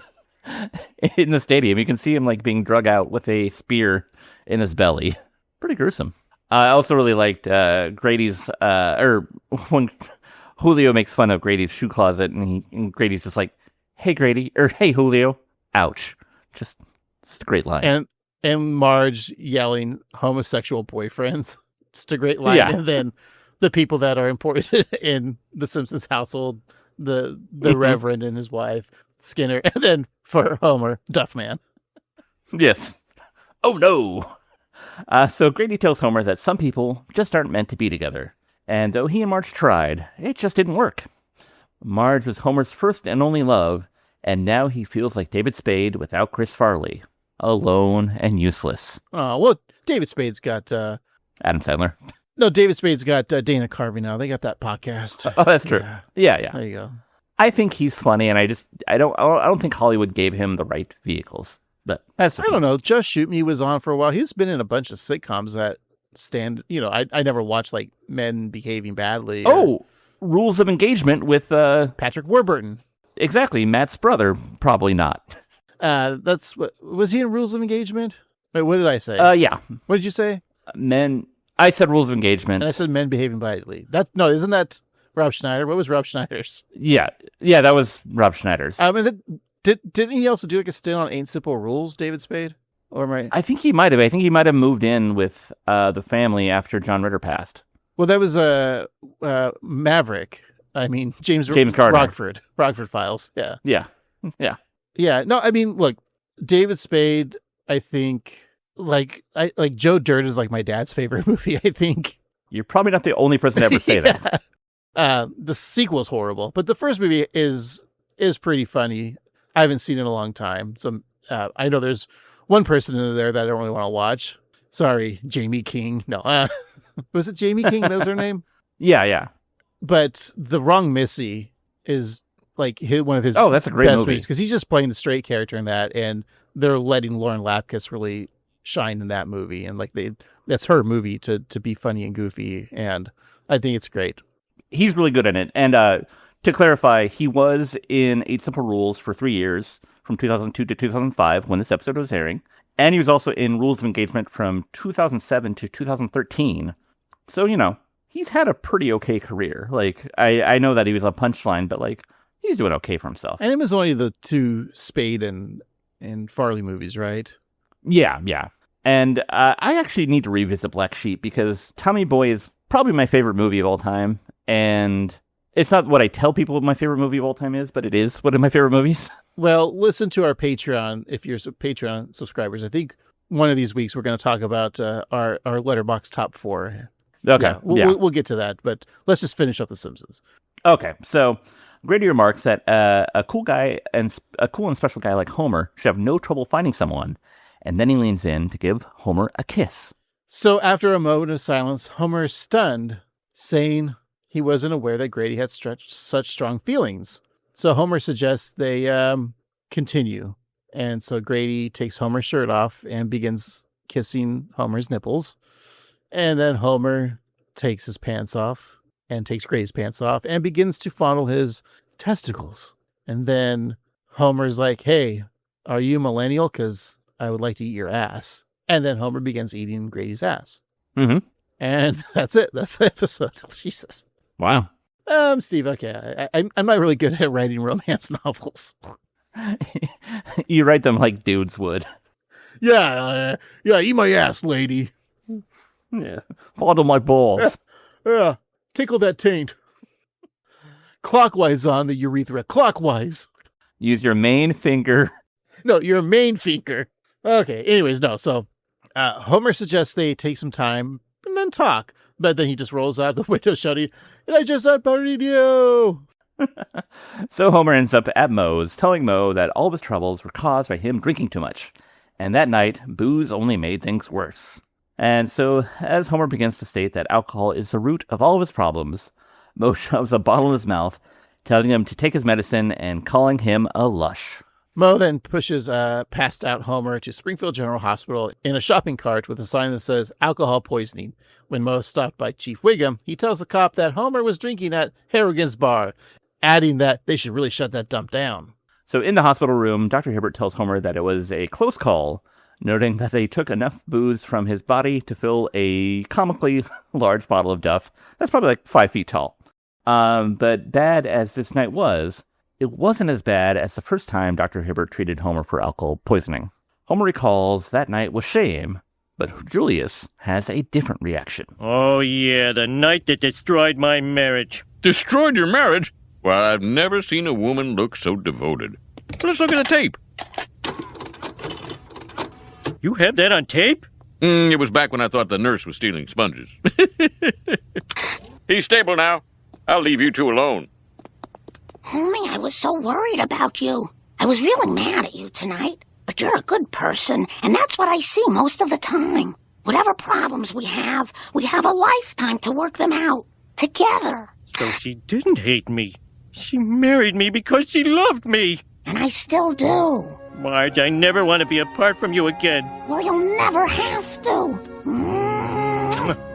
in the stadium. You can see him like being drug out with a spear in his belly. Pretty gruesome. I also really liked Grady's, or when Julio makes fun of Grady's shoe closet, and Grady's just like, "Hey Grady," or "Hey Julio," ouch. Just a great line.
And Marge yelling homosexual boyfriends. Just a great line.
Yeah.
And then the people that are important in the Simpsons household, the Reverend and his wife, Skinner, and then for Homer, Duffman.
Yes. Oh no. So Grady tells Homer that some people just aren't meant to be together. And though he and Marge tried, it just didn't work. Marge was Homer's first and only love, and now he feels like David Spade without Chris Farley. Alone and useless.
Oh, well, David Spade's got...
Adam Sandler.
No, David Spade's got Dana Carvey now. They got that podcast.
Oh, that's true. Yeah.
There you go.
I think he's funny, and I don't think Hollywood gave him the right vehicles. But that's
I don't know. Just Shoot Me was on for a while. He's been in a bunch of sitcoms that stand. You know, I never watched like Men Behaving Badly.
Rules of Engagement with
Patrick Warburton.
Exactly, Matt's brother. Probably not.
That's what was he in Rules of Engagement? Wait, what did I say?
Yeah.
What did you say?
Men. I said Rules of Engagement.
And I said Men Behaving Badly. Isn't that Rob Schneider? What was Rob Schneider's?
Yeah, that was Rob Schneider's.
Didn't he also do like a stint on Ain't Simple Rules, David Spade? Or am I?
I think he might have. I think he might have moved in with the family after John Ritter passed.
Well, that was Maverick. I mean, James
Gardner.
Rockford Files. Yeah. No, I mean, look, David Spade. I think like Joe Dirt is like my dad's favorite movie. I think
you're probably not the only person to ever say that.
The sequel's horrible, but the first movie is pretty funny. I haven't seen it in a long time, so I know there's one person in there that I don't really want to watch. Sorry, Jamie King. No, was it Jamie King? That was her name.
Yeah.
But The Wrong Missy is like one of his
that's a great
best
movie
movies because he's just playing the straight character in that, and they're letting Lauren Lapkus really shine in that movie, and like that's her movie to be funny and goofy, and I think it's great.
He's really good in it, and to clarify, he was in 8 Simple Rules for 3 years, from 2002 to 2005, when this episode was airing. And he was also in Rules of Engagement from 2007 to 2013. So, you know, he's had a pretty okay career. Like, I know that he was a Punchline, but, like, he's doing okay for himself.
And it was only the 2 Spade and Farley movies, right?
Yeah. And I actually need to revisit Black Sheep, because Tommy Boy is probably my favorite movie of all time. And it's not what I tell people what my favorite movie of all time is, but it is one of my favorite movies.
Well, listen to our Patreon if you're Patreon subscribers. I think one of these weeks we're going to talk about our Letterboxd top 4.
Okay,
we'll get to that, but let's just finish up The Simpsons.
Okay, so Grady remarks that a cool and special guy like Homer should have no trouble finding someone, and then he leans in to give Homer a kiss.
So after a moment of silence, Homer is stunned, saying he wasn't aware that Grady had such strong feelings. So Homer suggests they continue. And so Grady takes Homer's shirt off and begins kissing Homer's nipples. And then Homer takes his pants off and takes Grady's pants off and begins to fondle his testicles. And then Homer's like, "Hey, are you a millennial? Because I would like to eat your ass." And then Homer begins eating Grady's ass.
Mm-hmm.
And that's it. That's the episode. Jesus.
Wow.
Steve, okay. I'm not really good at writing romance novels.
You write them like dudes would.
Yeah, eat my ass, lady.
Yeah, fondle my balls.
Yeah, tickle that taint. Clockwise on the urethra. Clockwise.
Use your main finger.
No, your main finger. Okay, anyways, no. So Homer suggests they take some time and then talk. But then he just rolls out the window shutting, and I just unburied you.
So Homer ends up at Moe's, telling Moe that all of his troubles were caused by him drinking too much. And that night, booze only made things worse. And so, as Homer begins to state that alcohol is the root of all of his problems, Moe shoves a bottle in his mouth, telling him to take his medicine and calling him a lush.
Moe then pushes passed out Homer to Springfield General Hospital in a shopping cart with a sign that says alcohol poisoning. When Moe is stopped by Chief Wiggum, he tells the cop that Homer was drinking at Harrigan's bar, adding that they should really shut that dump down.
So in the hospital room, Dr. Hibbert tells Homer that it was a close call, noting that they took enough booze from his body to fill a comically large bottle of Duff. That's probably like 5 feet tall. But bad as this night was, it wasn't as bad as the first time Dr. Hibbert treated Homer for alcohol poisoning. Homer recalls that night was shame, but Julius has a different reaction.
Oh, yeah, the night that destroyed my marriage.
Destroyed your marriage? Well, I've never seen a woman look so devoted. Let's look at the tape.
You have that on tape?
It was back when I thought the nurse was stealing sponges. He's stable now. I'll leave you two alone.
Homie, I was so worried about you. I was really mad at you tonight. But you're a good person, and that's what I see most of the time. Whatever problems we have a lifetime to work them out. Together.
So she didn't hate me. She married me because she loved me.
And I still do.
Marge, I never want to be apart from you again.
Well, you'll never have to.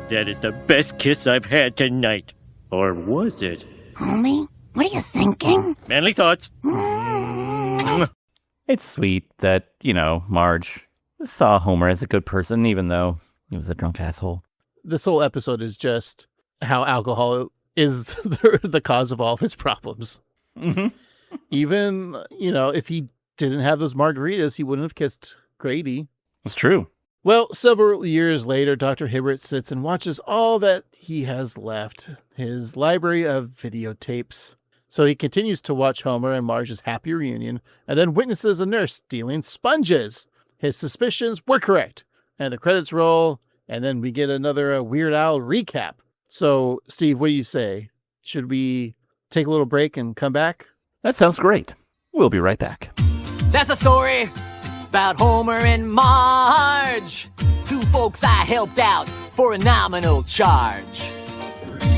That is the best kiss I've had tonight. Or was it?
Homie, what are you thinking?
Manly thoughts.
It's sweet that, Marge saw Homer as a good person, even though he was a drunk asshole.
This whole episode is just how alcohol is the cause of all of his problems.
Mm-hmm.
Even, if he didn't have those margaritas, he wouldn't have kissed Grady.
It's true.
Well, several years later, Dr. Hibbert sits and watches all that he has left, his library of videotapes. So he continues to watch Homer and Marge's happy reunion, and then witnesses a nurse stealing sponges. His suspicions were correct. And the credits roll, and then we get another Weird Al recap. So, Steve, what do you say? Should we take a little break and come back?
That sounds great. We'll be right back.
That's a story about Homer and Marge, two folks I helped out for a nominal charge.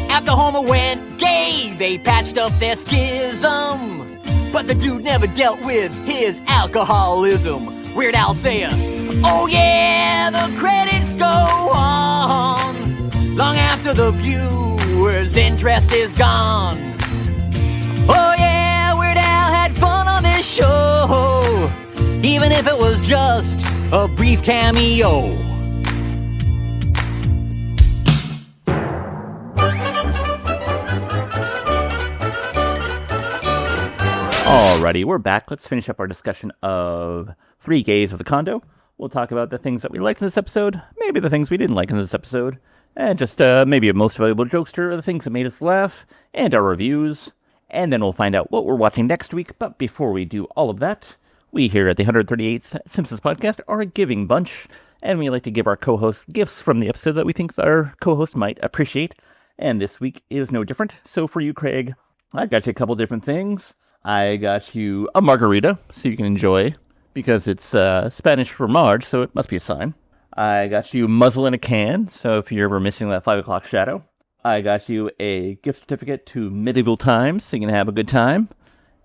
After Homer went gay, they patched up their schism, but the dude never dealt with his alcoholism. Weird Al saying, oh yeah, the credits go on, long after the viewer's interest is gone. Oh yeah, Weird Al had fun on this show, even if it was just a brief cameo.
Alrighty, we're back. Let's finish up our discussion of 3 Gays of the Condo. We'll talk about the things that we liked in this episode, maybe the things we didn't like in this episode, and just maybe a most valuable jokester, or the things that made us laugh, and our reviews. And then we'll find out what we're watching next week. But before we do all of that, we here at the 138th Simpsons podcast are a giving bunch, and we like to give our co-hosts gifts from the episode that we think our co-host might appreciate. And this week is no different. So for you, Craig, I've got you a couple different things. I got you a margarita, so you can enjoy, because it's Spanish for Marge, so it must be a sign. I got you muzzle in a can, so if you're ever missing that 5 o'clock shadow. I got you a gift certificate to Medieval Times, so you can have a good time.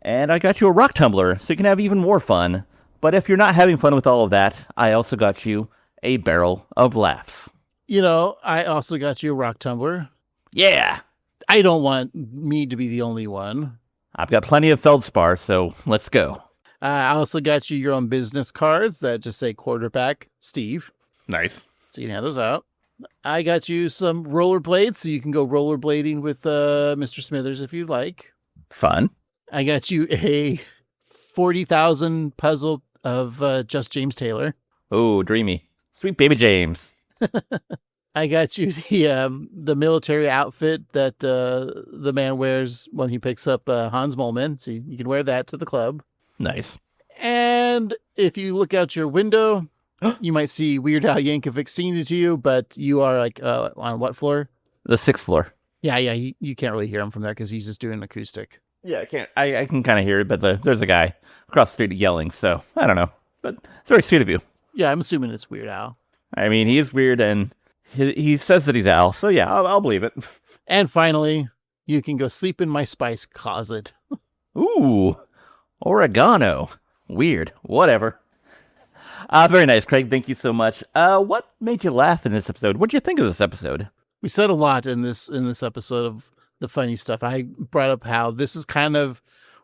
And I got you a rock tumbler, so you can have even more fun. But if you're not having fun with all of that, I also got you a barrel of laughs.
I also got you a rock tumbler.
Yeah!
I don't want me to be the only one.
I've got plenty of feldspar, so let's go.
I also got you your own business cards that just say quarterback Steve.
Nice.
So you can have those out. I got you some rollerblades, so you can go rollerblading with Mr. Smithers if you'd like.
Fun.
I got you a 40,000 puzzle of Just James Taylor.
Oh, dreamy. Sweet baby James.
I got you the military outfit that the man wears when he picks up Hans Moleman. So you can wear that to the club.
Nice.
And if you look out your window, you might see Weird Al Yankovic singing to you, but you are on what floor?
The 6th floor.
Yeah, you can't really hear him from there because he's just doing acoustic.
Yeah, I can't. I can kind of hear it, but there's a guy across the street yelling, so I don't know. But it's very sweet of you.
Yeah, I'm assuming it's Weird Al.
I mean, he is weird, and he says that he's Al, so yeah, I'll believe it.
And finally, you can go sleep in my spice closet.
Ooh, oregano. Weird. Whatever. Very nice, Craig. Thank you so much. What made you laugh in this episode? What did you think of this episode?
We said a lot in this episode of the funny stuff. I brought up how this is kind of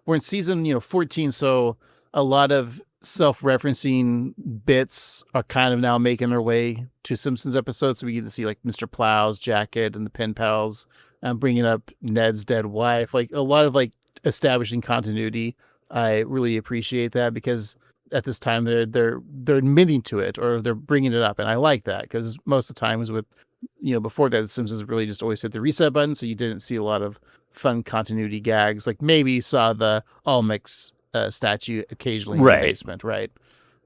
we're in season 14, so a lot of self-referencing bits are kind of now making their way to Simpsons episodes. So we get to see like Mr. Plow's jacket and the pen pals, bringing up Ned's dead wife, like a lot of like establishing continuity. I really appreciate that because at this time they're admitting to it or they're bringing it up, and I like that because most of the time was with before that, The Simpsons really just always hit the reset button, so you didn't see a lot of fun continuity gags. Like maybe you saw the All-Mix statue occasionally in the basement, right?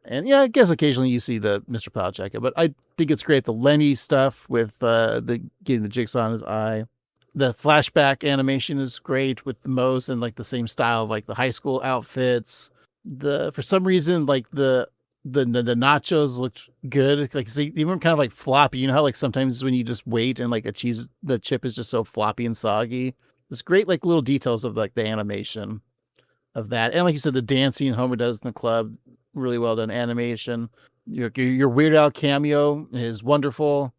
And yeah, I guess occasionally you see the Mr. Plow jacket, but I think it's great. The Lenny stuff with the getting the jigsaw on his eye. The flashback animation is great with the Moe's and like the same style of like the high school outfits. For some reason, like the nachos looked good. Like they were kind of like floppy. You know how like sometimes when you just wait and like the chip is just so floppy and soggy. It's great like little details of like the animation of that. And like you said, the dancing Homer does in the club, really well done animation. Your Weird Al cameo is wonderful.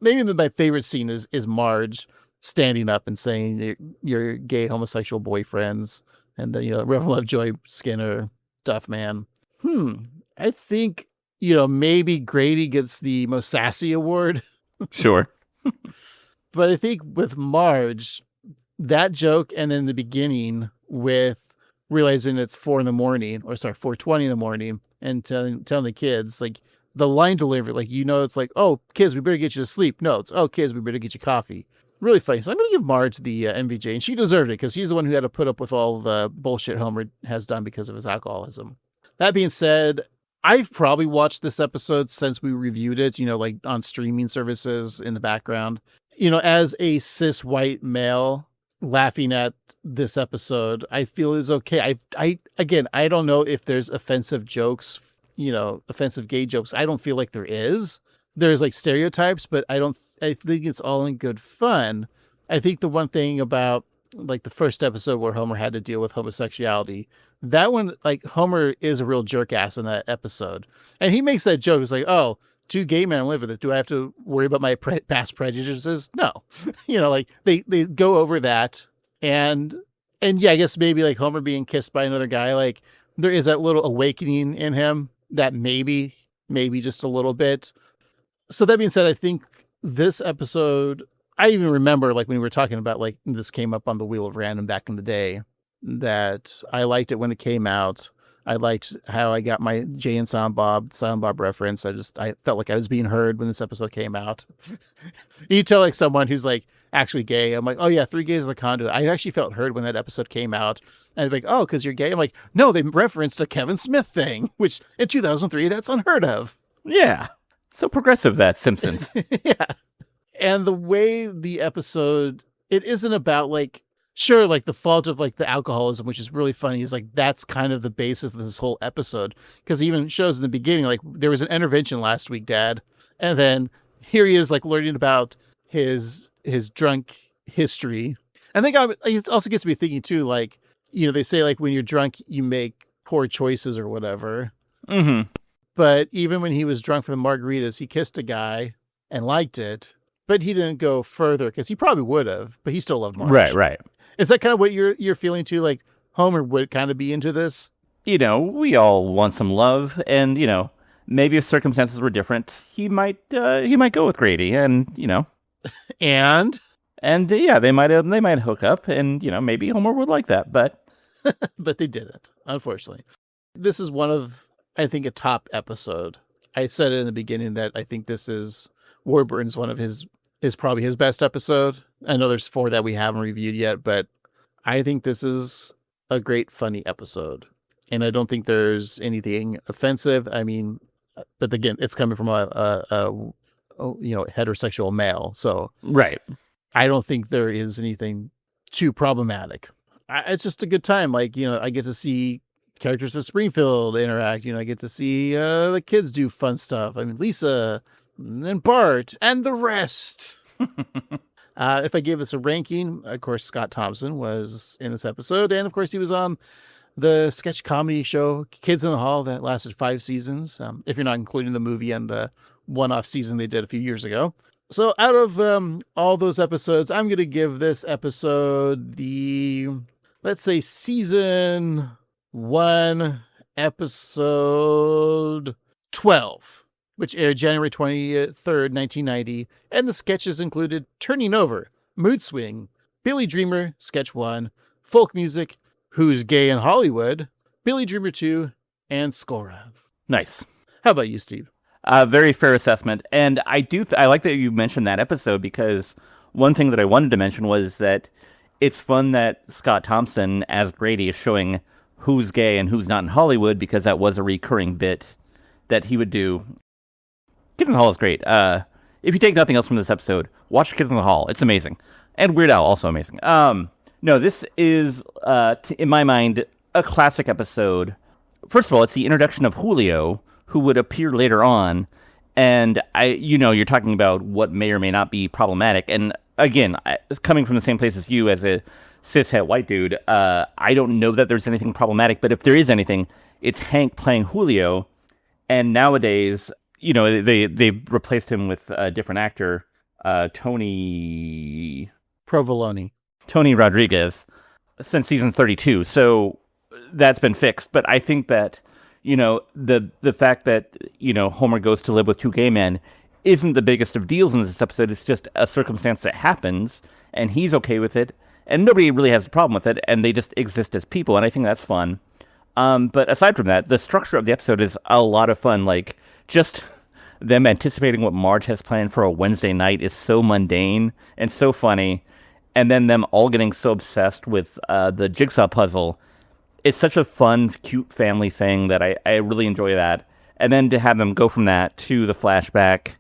Maybe my favorite scene is Marge standing up and saying your gay homosexual boyfriends and the Reverend Lovejoy Skinner stuff, man. I think maybe Grady gets the most sassy award.
Sure.
But I think with Marge, that joke and then the beginning with realizing it's 4:20 in the morning and telling the kids, like the line delivery, like, it's like, oh, kids, we better get you to sleep. No, it's, oh, kids, we better get you coffee. Really funny. So I'm going to give Marge the MVJ, and she deserved it because she's the one who had to put up with all the bullshit Homer has done because of his alcoholism. That being said, I've probably watched this episode since we reviewed it, like on streaming services in the background. As a cis white male laughing at this episode, I feel is okay. I don't know if there's offensive jokes, offensive gay jokes. I don't feel like there is. There's like stereotypes, but I think it's all in good fun. I think the one thing about like the first episode where Homer had to deal with homosexuality, that one, like Homer is a real jerk ass in that episode. And he makes that joke. It's like, oh, two gay men live with it. Do I have to worry about my past prejudices? No. Like they go over that. And yeah, I guess maybe like Homer being kissed by another guy, like there is that little awakening in him that maybe just a little bit. So that being said, I think this episode, I even remember like when we were talking about like this came up on the Wheel of Random back in the day, that I liked it when it came out. I liked how I got my Jay and Silent Bob reference. I felt like I was being heard when this episode came out. You tell like someone who's like actually gay, I'm like, oh yeah, 3 Gays in the Condo. I actually felt heard when that episode came out. And they're like, oh, because you're gay? I'm like, no, they referenced a Kevin Smith thing, which in 2003, that's unheard of.
Yeah. So progressive, that Simpsons.
Yeah. And the way the episode, it isn't about like, sure, like the fault of like the alcoholism, which is really funny, is like that's kind of the base of this whole episode. Because even shows in the beginning, like there was an intervention last week, Dad. And then here he is like learning about his drunk history. I think it also gets me thinking too, like, they say like when you're drunk, you make poor choices or whatever.
Mm-hmm.
But even when he was drunk for the margaritas, he kissed a guy and liked it, but he didn't go further because he probably would have, but he still loved Marge.
Right.
Is that kind of what you're feeling too? Like Homer would kind of be into this?
We all want some love, and, maybe if circumstances were different, he might go with Grady, and,
And
yeah, they might hook up, and, maybe Homer would like that, but
but they didn't, unfortunately. This is one of, I think, a top episode. I said it in the beginning that I think this is Warburton's one of is probably his best episode. I know there's 4 that we haven't reviewed yet, but I think this is a great, funny episode. And I don't think there's anything offensive. I mean, but again, it's coming from a heterosexual male. So
right.
I don't think there is anything too problematic. It's just a good time. Like, I get to see characters of Springfield interact. I get to see the kids do fun stuff. I mean, Lisa and Bart and the rest. If I gave this a ranking, of course, Scott Thompson was in this episode. And of course, he was on the sketch comedy show Kids in the Hall that lasted 5 seasons. If you're not including the movie and the one-off season they did a few years ago. So out of all those episodes, I'm going to give this episode the let's say season 1, episode 12, which aired January 23rd, 1990. And the sketches included Turning Over, Mood Swing, Billy Dreamer, sketch 1, Folk Music, Who's Gay in Hollywood, Billy Dreamer 2, and Skora.
Nice.
How about you, Steve?
Very fair assessment. And I like that you mentioned that episode, because one thing that I wanted to mention was that it's fun that Scott Thompson as Grady is showing who's gay and who's not in Hollywood, because that was a recurring bit that he would do. Kids in the Hall is great. If you take nothing else from this episode, watch Kids in the Hall. It's amazing. And Weird Al, also amazing. No, this is, in my mind, a classic episode. First of all, it's the introduction of Julio, who would appear later on. And you're talking about what may or may not be problematic. And again, it's coming from the same place as you as a cishet white dude. I don't know that there's anything problematic, but if there is anything, it's Hank playing Julio. And nowadays, they've replaced him with a different actor, Tony Rodriguez, since season 32. So that's been fixed. But I think that, the fact that, Homer goes to live with two gay men isn't the biggest of deals in this episode. It's just a circumstance that happens, and he's okay with it, and nobody really has a problem with it, and they just exist as people, and I think that's fun. But aside from that, the structure of the episode is a lot of fun. Like, just them anticipating what Marge has planned for a Wednesday night is so mundane and so funny, and then them all getting so obsessed with the jigsaw puzzle. It's such a fun, cute family thing that I really enjoy that. And then to have them go from that to the flashback,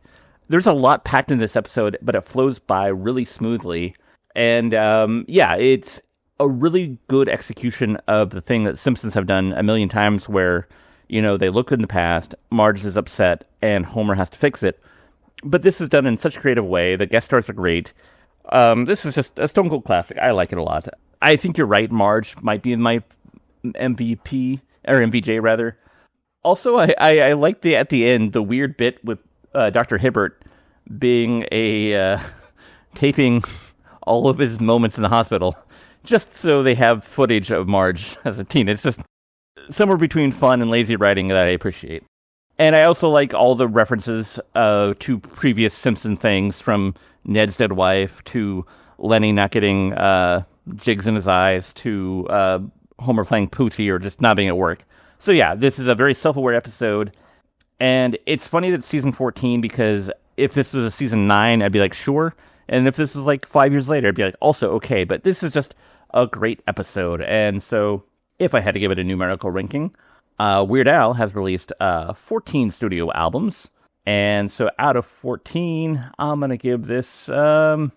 there's a lot packed in this episode, but it flows by really smoothly. And it's a really good execution of the thing that Simpsons have done a million times, where, they look in the past, Marge is upset, and Homer has to fix it. But this is done in such a creative way. The guest stars are great. This is just a Stone Cold classic. I like it a lot. I think you're right. Marge might be in my MVP, or MVJ rather. Also, I like at the end, the weird bit with Dr. Hibbert being taping all of his moments in the hospital, just so they have footage of Marge as a teen. It's just somewhere between fun and lazy writing that I appreciate. And I also like all the references to previous Simpson things, from Ned's dead wife to Lenny not getting jigs in his eyes to Homer playing Pootie or just not being at work. So yeah, this is a very self-aware episode. And it's funny that it's season 14, because if this was a season 9, I'd be like, sure. And if this was like 5 years later, I'd be like, also okay. But this is just a great episode. And so if I had to give it a numerical ranking, Weird Al has released 14 studio albums. And so out of 14, I'm going to give this, let's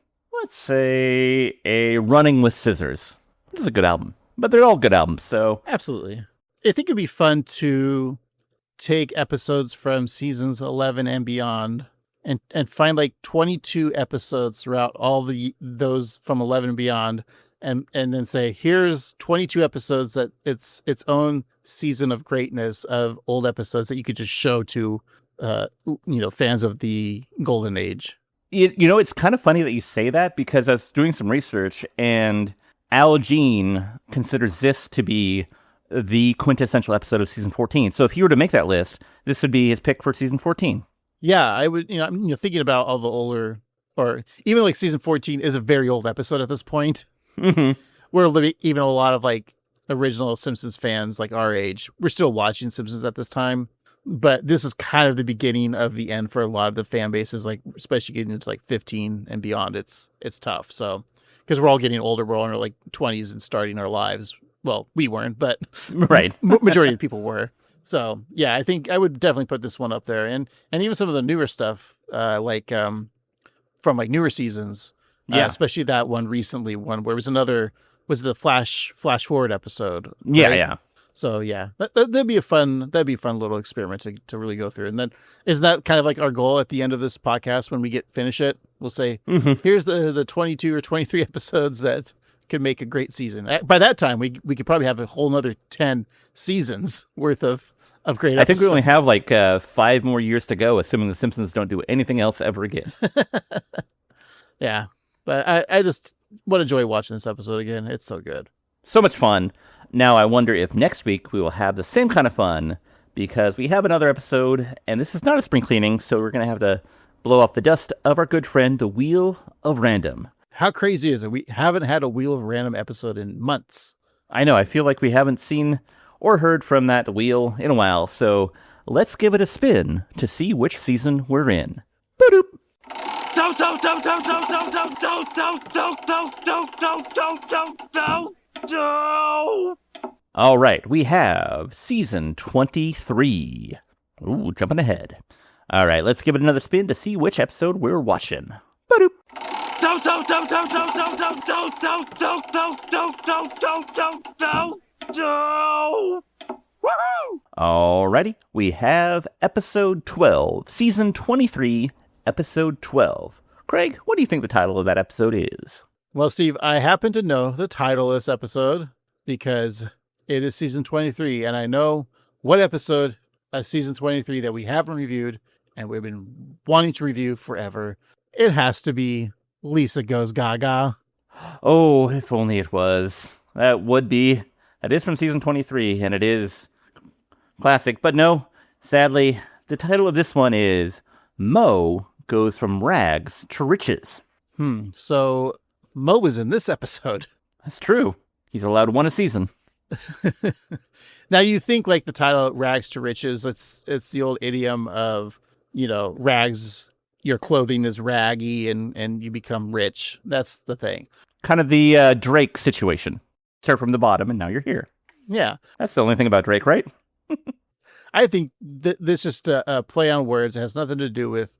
say, a Running with Scissors. This is a good album. But they're all good albums, so...
Absolutely. I think it'd be fun to take episodes from seasons 11 and beyond and find like 22 episodes throughout all those from 11 and beyond, and then say, here's 22 episodes that it's its own season of greatness of old episodes that you could just show to fans of the golden age.
It's kind of funny that you say that, because I was doing some research, and Al Jean considers this to be the quintessential episode of season 14. So if he were to make that list, this would be his pick for season 14.
Yeah, I would. I'm thinking about all the older, or even like season 14 is a very old episode at this point.
Mm-hmm.
Where even a lot of like original Simpsons fans, like our age, we're still watching Simpsons at this time. But this is kind of the beginning of the end for a lot of the fan bases, like especially getting into like 15 and beyond. It's tough. So. Because we're all getting older, we're all in our like 20s and starting our lives. Well, we weren't, but
right,
majority of people were. So yeah, I think I would definitely put this one up there, and even some of the newer stuff, from like newer seasons, especially that one recently, where it was the flash forward episode. Right?
Yeah.
So yeah, that'd be a fun little experiment to really go through. And then isn't that kind of like our goal at the end of this podcast when we finish it? We'll say, here's the 22 or 23 episodes that could make a great season. By that time, we could probably have a whole nother 10 seasons worth of great episodes.
I think we only have like 5 more years to go, assuming the Simpsons don't do anything else ever again.
Yeah, but I just would enjoy watching this episode again. It's so good.
So much fun. Now I wonder if next week we will have the same kind of fun, because we have another episode, and this is not a spring cleaning, so we're going to have to blow off the dust of our good friend, the Wheel of Random.
How crazy is it? We haven't had a Wheel of Random episode in months.
I know, I feel like we haven't seen or heard from that wheel in a while, so let's give it a spin to see which season we're in. Ba-doop. All right, we have season 23. Ooh, jumping ahead. All right, let's give it another spin to see which episode we're watching. Ba-doop. Alrighty, we have episode 12, season 23, episode 12. Craig, what do you think the title of that episode is?
Well, Steve, I happen to know the title of this episode because it is season 23, and I know what episode of season 23 that we haven't reviewed and we've been wanting to review forever. It has to be Lisa Goes Gaga.
Oh, if only it was. That would be. That is from season 23, and it is classic. But no, sadly, the title of this one is Mo Goes From Rags to Riches.
So Mo was in this episode.
That's true. He's allowed one a season.
Now you think like the title Rags to Riches, it's the old idiom of, you know, rags, your clothing is raggy and you become rich. That's the thing.
Kind of the Drake situation. Start from the bottom and now you're here.
Yeah.
That's the only thing about Drake, right?
I think this is just a play on words. It has nothing to do with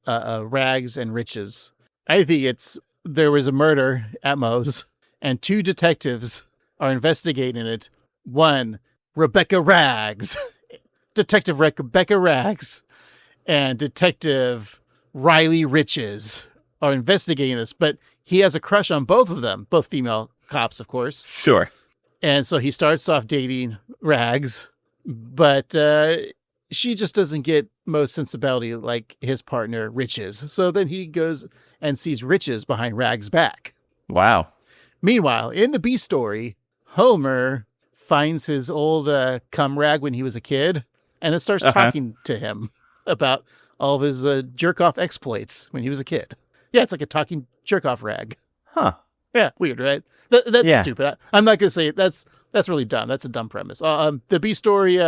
rags and riches. I think there was a murder at Moe's and two detectives are investigating it. One, Rebecca Rags, Detective Rebecca Rags, and Detective Riley Riches are investigating this, but he has a crush on both of them, both female cops, of course.
Sure.
And so he starts off dating Rags, but she just doesn't get Moe's sensibility like his partner Riches. So then he goes and sees Riches behind Rags' back.
Wow.
Meanwhile, in the B story, Homer finds his old cum rag when he was a kid, and it starts talking to him about all of his jerk-off exploits when he was a kid. Yeah, it's like a talking jerk-off rag.
Huh.
Yeah, weird, right? That's stupid. I'm not going to say it. That's really dumb. That's a dumb premise. The B story,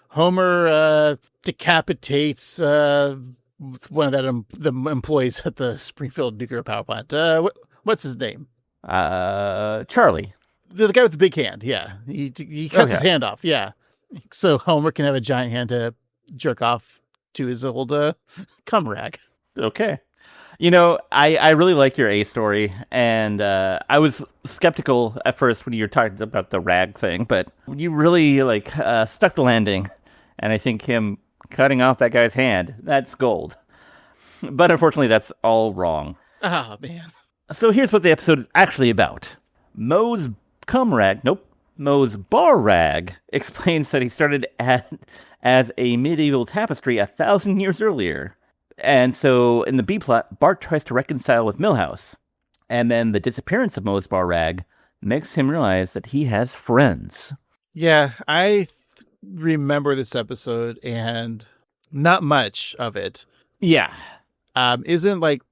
Homer decapitates one of the employees at the Springfield nuclear power plant. What's his name?
Charlie.
The guy with the big hand, yeah. He cuts his hand off, yeah. So Homer can have a giant hand to jerk off to his old cum rag.
Okay. You know, I really like your A story, and I was skeptical at first when you were talking about the rag thing, but you really stuck the landing, and I think him cutting off that guy's hand, that's gold. But unfortunately, that's all wrong.
Oh, man.
So here's what the episode is actually about. Moe's bar rag explains that he started as a medieval tapestry 1,000 years earlier. And so in the B plot, Bart tries to reconcile with Milhouse. And then the disappearance of Moe's bar rag makes him realize that he has friends.
Yeah, I remember this episode and not much of it.
Yeah.
Isn't like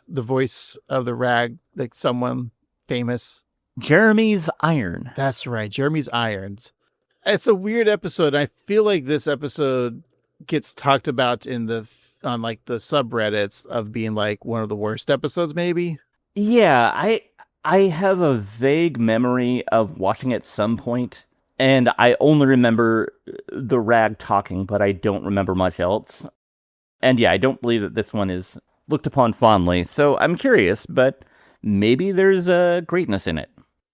the voice of the rag like someone famous?
Jeremy's Iron.
That's right, Jeremy's Irons. It's a weird episode. I feel like this episode gets talked about on the subreddits of being like one of the worst episodes, maybe.
Yeah, I have a vague memory of watching at some point, and I only remember the rag talking, but I don't remember much else. And yeah, I don't believe that this one is looked upon fondly, so I'm curious, but maybe there's a greatness in it.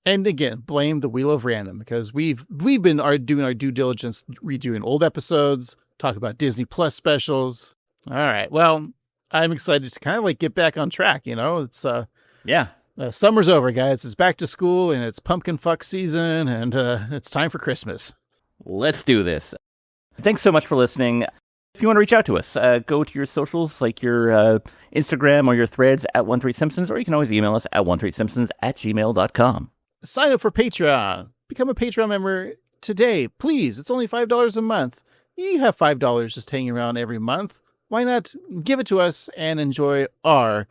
And again, blame the Wheel of Random, because we've been doing our due diligence, redoing old episodes, talk about Disney Plus specials. All right, well, I'm excited to kind of like get back on track. You know, it's summer's over, guys. It's back to school and it's pumpkin fuck season, and it's time for Christmas.
Let's do this. Thanks so much for listening. If you want to reach out to us, go to your socials, like your Instagram or your threads at 13simpsons, or you can always email us at 13simpsons@gmail.com.
sign up for Patreon. Become a Patreon member today, please. It's only $5 a month. You have $5 just hanging around every month. Why not give it to us and enjoy our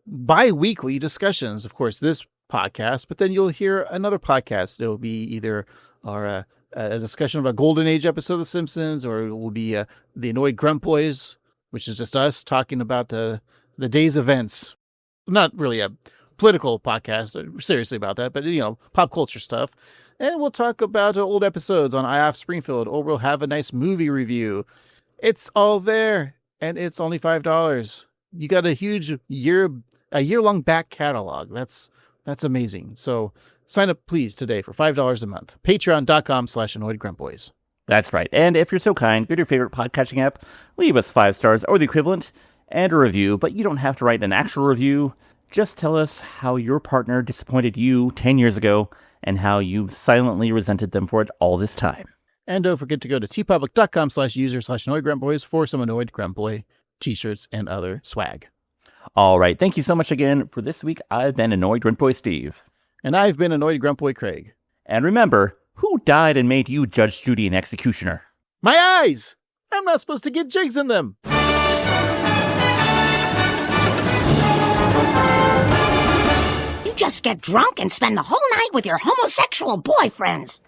bi-weekly discussions? Of course, this podcast, but then you'll hear another podcast. It'll be either our a discussion of a Golden Age episode of The Simpsons, or it will be the Annoyed Grunt Boys, which is just us talking about the day's events. Not really a political podcast, seriously about that, but, pop culture stuff. And we'll talk about old episodes on IOF Springfield, or we'll have a nice movie review. It's all there, and it's only $5. You got a huge year-long back catalog. That's amazing. So sign up, please, today for $5 a month. Patreon.com/AnnoyedGruntBoys.
That's right. And if you're so kind, go to your favorite podcasting app, leave us 5 stars or the equivalent, and a review. But you don't have to write an actual review. Just tell us how your partner disappointed you 10 years ago and how you've silently resented them for it all this time.
And don't forget to go to tpublic.com/user/AnnoyedGruntBoys for some Annoyed Grunt Boy t-shirts and other swag.
All right. Thank you so much again. For this week, I've been Annoyed Grunt Boy Steve.
And I've been Annoyed Grunt Boy Craig.
And remember, who died and made you Judge, Judy, and Executioner?
My eyes! I'm not supposed to get jigs in them!
You just get drunk and spend the whole night with your homosexual boyfriends.